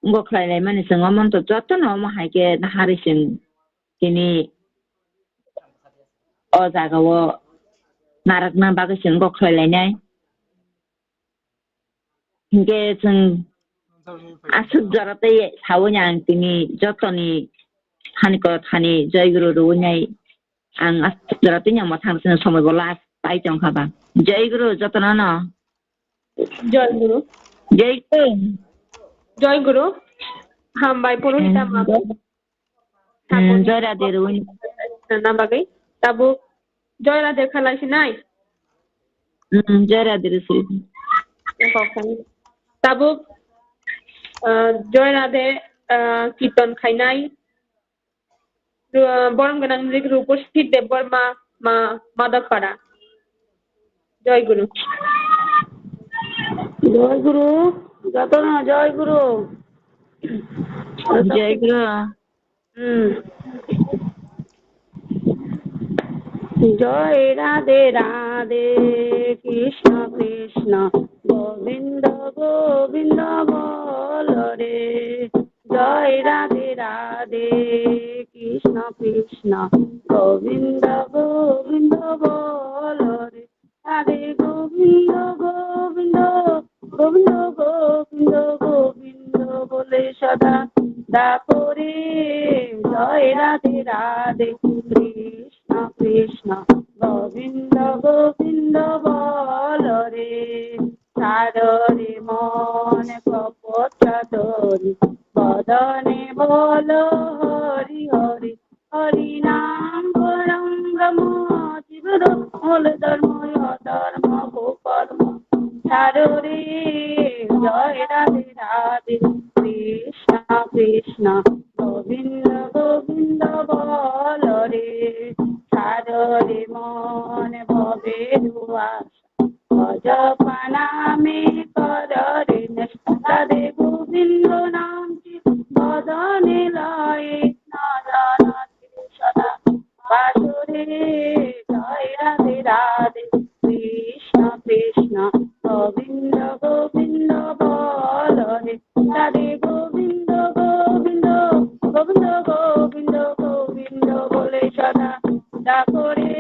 ngo kelai mani seng omon to jotono haike na hari seng kini jagawo narak na bagai sing kok khlai nai hingke jeng Asuk jarate sawanyang tini jotoni haniko thani Jaiguru runyai ang asuk jarate nyang mathang sin somoi bola pai chong khaba. Jaiguru jotona no.
Joy Guru.
Jaiguru.
Joy Guru. Hambai purohita ma.
Joy Radhe runy.
Na bagai. Tabu Joy Radhe khalai sinai.
Joy Radhe rusi.
Tabu Joy Radhe Kirtan khainai. Borom ganang zik Ruposhit Deborma ma Madapara. Joy Guru.
জয় গুরু যত না জয় গুরু
Jaiguru.
জয় রাধে রাধে কৃষ্ণ কৃষ্ণ গোবিন্দ গোবিন্দ বল রে জয় রাধে রাধে কৃষ্ণ কৃষ্ণ গোবিন্দ গোবিন্দ বল রে রাধে গোবিন্দ গোবিন্দ গোবিন্দ গোবিন্দ গোবিন্দ বলে সদা ডাকরে জয় রাধে রাধে কৃষ্ণ কৃষ্ণ গোবিন্দ গোবিন্দ বল রে সারে মন কপটরি বদনে বল হরি হরি হরি নাম পরম ব্রহ্ম জীবন মূল ধর্ম অধর্ম কর্ম সারে জয় রাধে রাধে কৃষ্ণ কৃষ্ণ গোবিন্দ গোবিন্দ বল রে সারে মন ভবে ভজপা নামে কর রে রাধে গোবিন্দ নাম বদনে লয়ে না জানাতে সদা বাসুরে জয় রাধে রাধে কৃষ্ণ কৃষ্ণ গোবিন্দ গোবিন্দ বল রে রাধে গোবিন্দ গোবিন্দ গোবিন্দ গোবিন্দ গোবিন্দ বলে সদা ডাকরে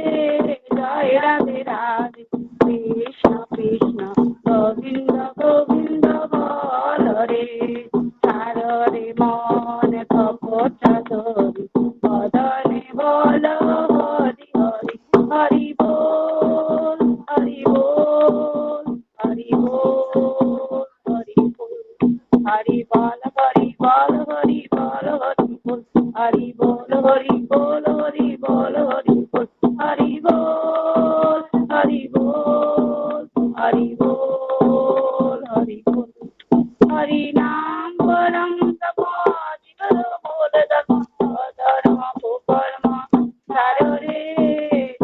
জয় রাধে রাধে কৃষ্ণ কৃষ্ণ গোবিন্দ গোবিন্দ বল রে সারে মন কপট ধরি বদনে বল হরি হরি হরি বল হরি বল হরি বল হরি বল হরি বল হরি বল হরি বল হরি বল হরি বল হরি বল হরি বল হরি বল হরি বল হরি বল হরি বল হরি নাম পরম তপ জীবন মূল ধর্ম কর্ম সারে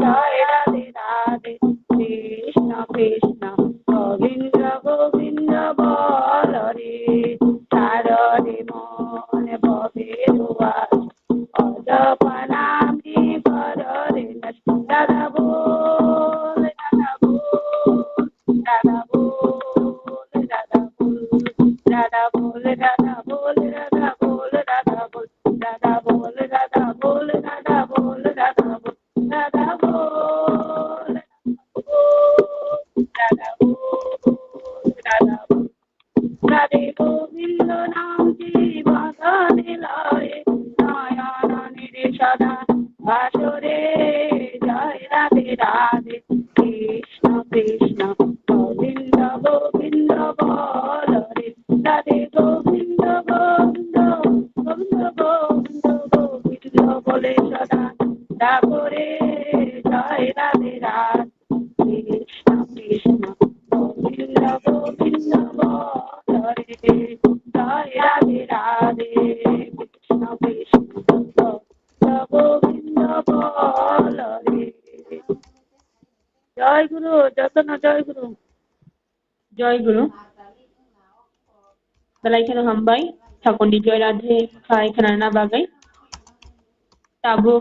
জয় রাধে রাধে কৃষ্ণ কৃষ্ণ গোবিন্দ গোবিন্দ বল রে সারে মন ভবে অজপা নামে কর রে দাদা বল দাদা বল দাদা বল দাদা বল দাদা বল দাদা বল দাদা বল দাদা বল দাদা বল দাদা বল দাদা বল দাদা বল দাদা বল দাদা বল রাধে গোবিন্দ নাম জীবনে লয়ে নয়ন নিরে সদা বাসরে জয় রাধে রাধে কৃষ্ণ কৃষ্ণ গোবিন্দ গোবিন্দ বল রে রাধে গোবিন্দ গোবিন্দ গোবিন্দ গোবিন্দ গোবিন্দ বলে সদা ডাকরে জয় রাধে রাধে কৃষ্ণ কৃষ্ণ গোবিন্দ গোবিন্দ বল রে জয় রাধে রাধে কৃষ্ণ কৃষ্ণ গোবিন্দ বল রে জয় গুরু যতন জয় গুরু
Joy Guru. Balai kana hambai. Thakundi Joy Radhe khai kana na bagai. Tabu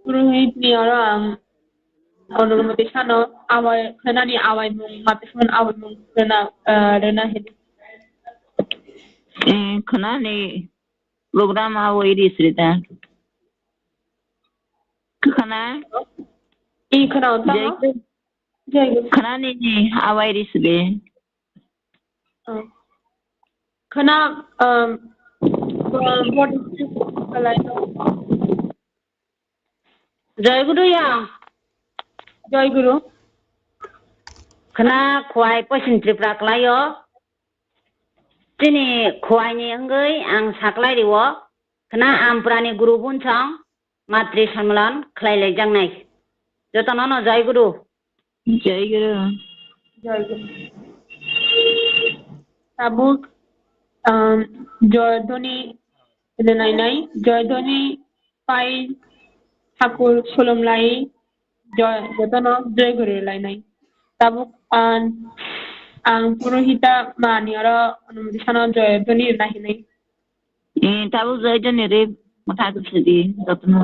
purohit ni orang Honorable Sano awai kana ni awai mung matisman awai mung kana rena hit.
Khana ni program awo iris rita. Khana
I kana untama. Joy Guru.
khana ni awa iris be.
khana what is this kalaino
Jai Guru yang
Joy Guru
kena kuai posin tripra klayo sini kuai ni anggai ang saklai diwo kena amprani guru buncang matri samlan klai lejang nai joto nono Jai Guru
Joy Guru tabuk জয়ধ্বনি নাই জয়ধ্বনি পাই ঠাকুর সোলমলাই যতন জয় গুরু লাই নাই tabuk ang purohita mani ora অনুমতি সানা জয়ধ্বনি নাহি নাই
tabu Jai jani re mata kusidi joto no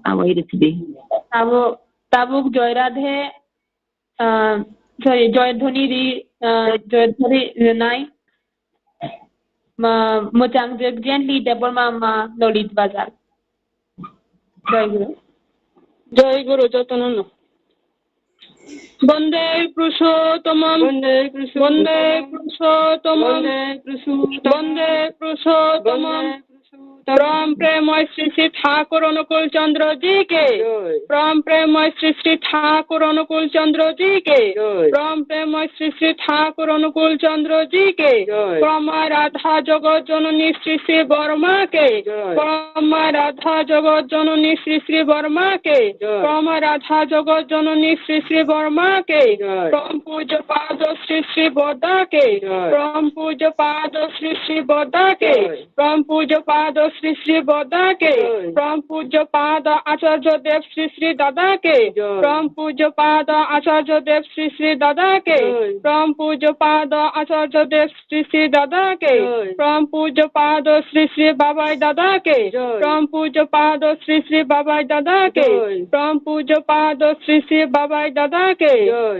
awai rithidi
tabuk জয় রাধে জয়ধ্বনি নাই মোচাং জেগজেনলি দেবর মা ললিত বাজার জয় গুরু যতন বন্দে পুরুষোত্তমম বন্দে পুরুষোত্তমম परम प्रेमय श्री श्री ठाकुर अनुकूल चंद्र जी के परम प्रेमय श्री श्री ठाकुर अनुकूल चंद्र जी के परम प्रेमय श्री श्री ठाकुर अनुकूल चंद्र जी के परम राधा जगत जननी श्री श्री वर्मा के परम राधा जगत जननी श्री श्री वर्मा के परम राधा जगत जननी श्री श्री वर्मा के परम पूज्य पाद श्री श्री बोधा के परम पूज्य पाद श्री श्री बोधा के परम पूज्य पाद श्री श्री बोधा के परम पूज्य पाद आचार्य देव श्री श्री दादा के परम पूज्य पाद आचार्य देव श्री श्री दादा के परम पूज्य पाद आचार्य देव श्री श्री दादा के परम पूज्य पाद श्री श्री बाबाई दादा के परम पूज्य पाद श्री श्री बाबाई दादा के परम पूज्य पाद श्री श्री बाबाई दादा के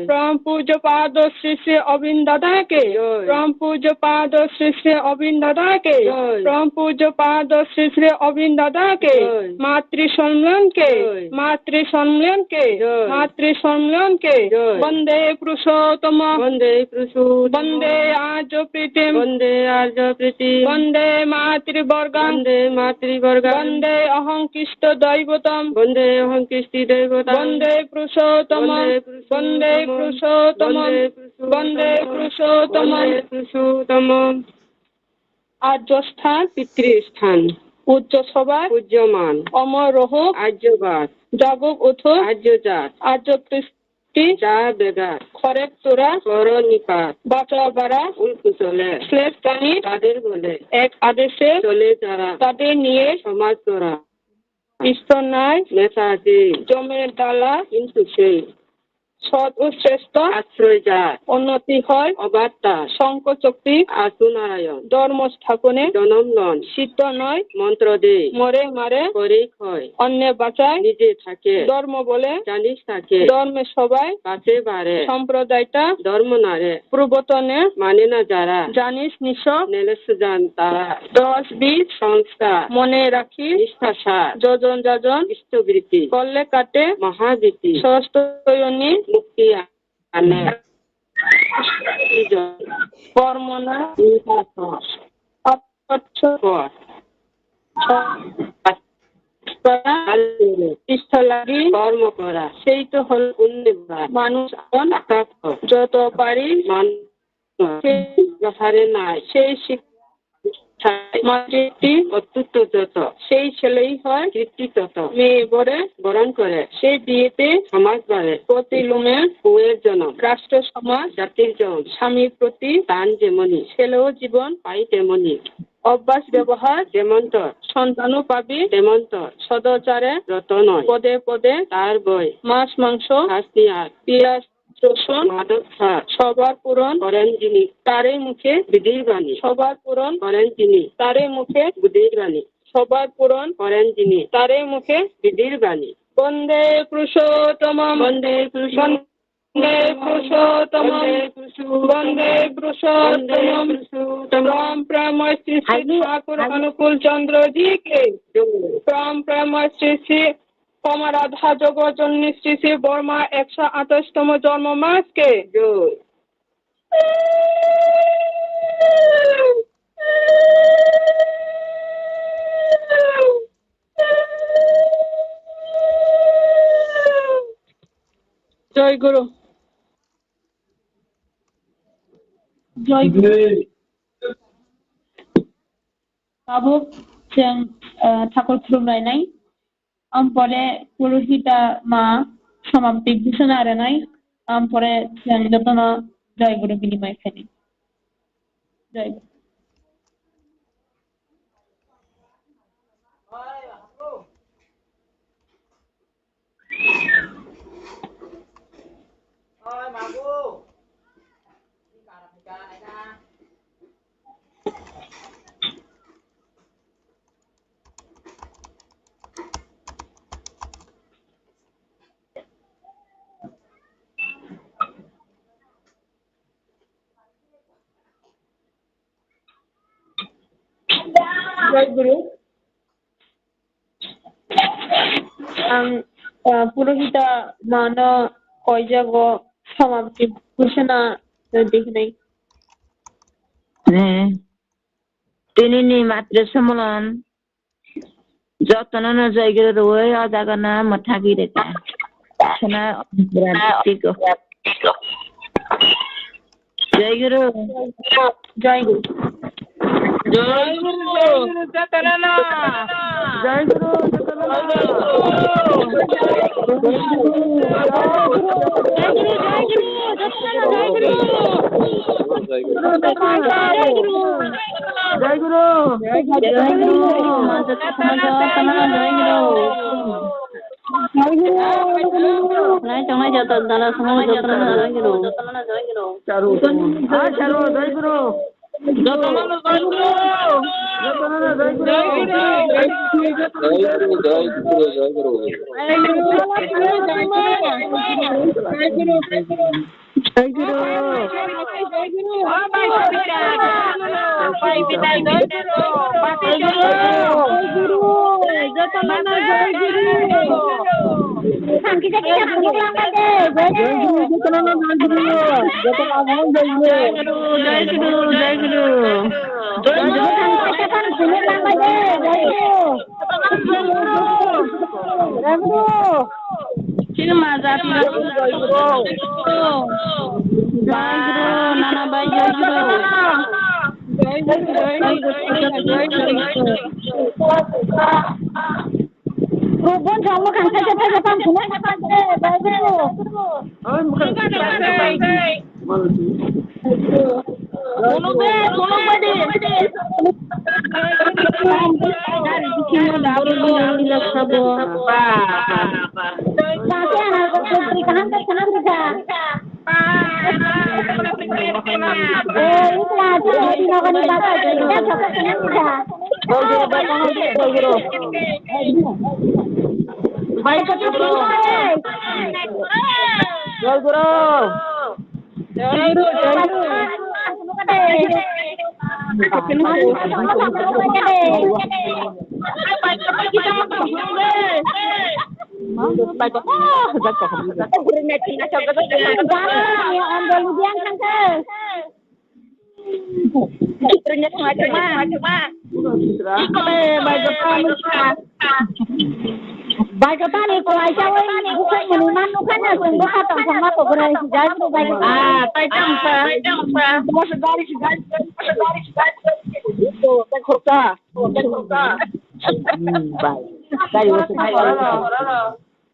परम पूज्य पाद श्री श्री अविंद दादा के परम पूज्य पाद श्री श्री अविंद दादा के परम पूज्य पाद श्री श्री अविंद दादा के मातृ सम्मेलन के वंदे पुरुषोत्तम वंदे आर्य प्रीतिम वंदे मातृवर्गम वंदे अहंकृष्ट दैवतम वंदे पुरुषोत्तम आर्य स्थान पितृस्थान उच्च सभा पूज्यमान अमर रहो आर्यवाद जागक उठ आर्यजात आर्य कृष्टि जा बेगार खरेक चोरा करनिपात बाचा बारा उल्कुचले श्लेष प्राणी ताদের বলে এক আদেশে চলে যারা তাদের নিয়ে সমাজ করা ঈশ্বর নাই নেতা আছে জমের ডালা কিন্তু সেই সৎ ও শ্রেষ্ঠ আশ্রয় যায় উন্নতি হয় অবার্তা শঙ্কচক্রী আসুনারায়ণ ধর্ম স্থাপনে জনম লন সিদ্ধ নয় মন্ত্র দে মরে মারে করে হয় অন্য বাঁচায় নিজে থাকে ধর্ম বলে জানিস থাকে ধর্মে সবাই কাছে বাড়ে সম্প্রদায়টা ধর্ম নারে পূর্বতনে মানে না যারা জানিস নিশ নেলেস জান তারা 10-20 সংস্কার মনে রাখি নিষ্ঠাসার যোজন যাজন ইষ্টবৃত্তি করলে কাটে মহাবৃত্তি ষষ্ঠয়নী মুক্তি আনে কর্মনা স্থলাগি কর্ম করা সেই তো হল মানুষ যত পারি মানুষ নাই সেই অত্যুত্ত যত সেই ছেলেই হয় কীর্তি তত মেয়ে বরে বরণ করে সেই বিয়েতে সমাজ বাড়ে প্রতি লোমে বউয়ের জনম রাষ্ট্র সমাজ জাতির জন স্বামীর প্রতি দান যেমনি ছেলেও জীবন পাই তেমনি অভ্যাস ব্যবহার যেমন্তর সন্তানও পাবি তেমন্তর সদাচারে রত নয় পদে পদে তার বই মাছ মাংস শাস্তি আর পিয়াজ রসুন মাদক ছাড় সবার পূরণ করেন যিনি তারই মুখে বিধির বাণী সবার পূরণ করেন যিনি তারই মুখে বিধির বাণী সবার পূরণ করেন যিনি তারই মুখে বিধির বাণী বন্দে পুরুষোত্তম বন্দে পুরুষোত্তম বন্দে পুরুষোত্তম राम प्रेम श्री श्री ठाकुर अनुकूल चंद्र जी के राम प्रेम श्री श्री राधा जगत जननी श्री श्री वर्मा 128तम जन्म मास के
জয় গুরু জয় গুরু बाबु जों ठाकुर खुलुमलायनाय ओमफ्राय पुरहिता मा समाप्ति घोषण आरनाय ओमफ्राय जों जतनो जय गुरु बिनिमय खानि जय गुरु जय गुरु आं पुरहिता मानो कयजागो समाप्ति घोषणा देखनाय
तिनी मात्र सम्मेलन जतन जयगिर रोय अजागना मठागिरेता छना जयगिरु
जय गुरु
जय गुरु जतन जय गुरु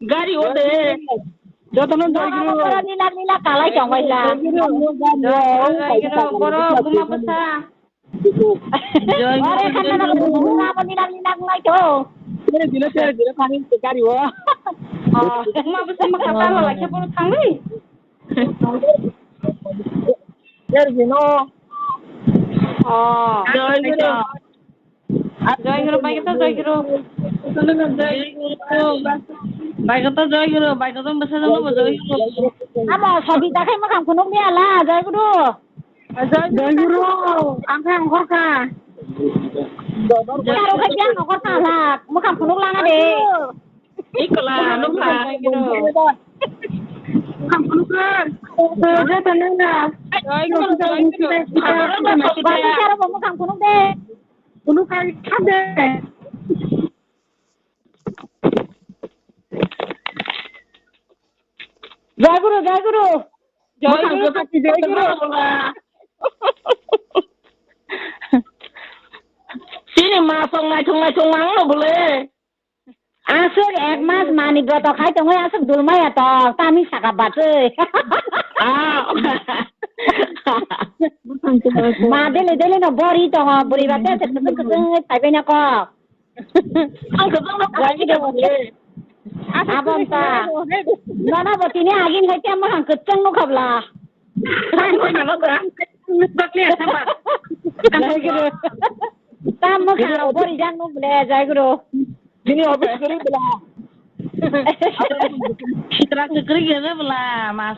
गाड़ी हो दे जतन नीला नीला काला चमैला बरो गुमा पसा जय गुरु आप नीला नीला गुमा तो तेरे पानी गाड़ी हो गुमा पसा मका ताला लाखे पर थांगै यार बिनो जय गुरु बाइक तो जय गुरु बाइक तो जय गुरु बाइक तो बसा जनो जय गुरु आमा सबिता खाय मखाम खुनुक नि आला जय गुरु आमफ्राय अंखरखा दारो खाय आं अंखरखा आला मखाम खुनुक लाना दे इकला नुखा जय गुरु
জয়গুরু জয়গুরু
Sini masuk ngai boleh.
আসুক 1 মাস মানি গত খাই তো আসুক দুলমাই এত আমি সাকা বাজে মা দিলে না বড়ি তো বড়ি বাতে থাকবে না ক abang ta nana botini agin hati amma hang keceng no khabla tam mo khalo bori jang no bole jai guru
Sini office kari bela. Citra kekeri gana bela mas.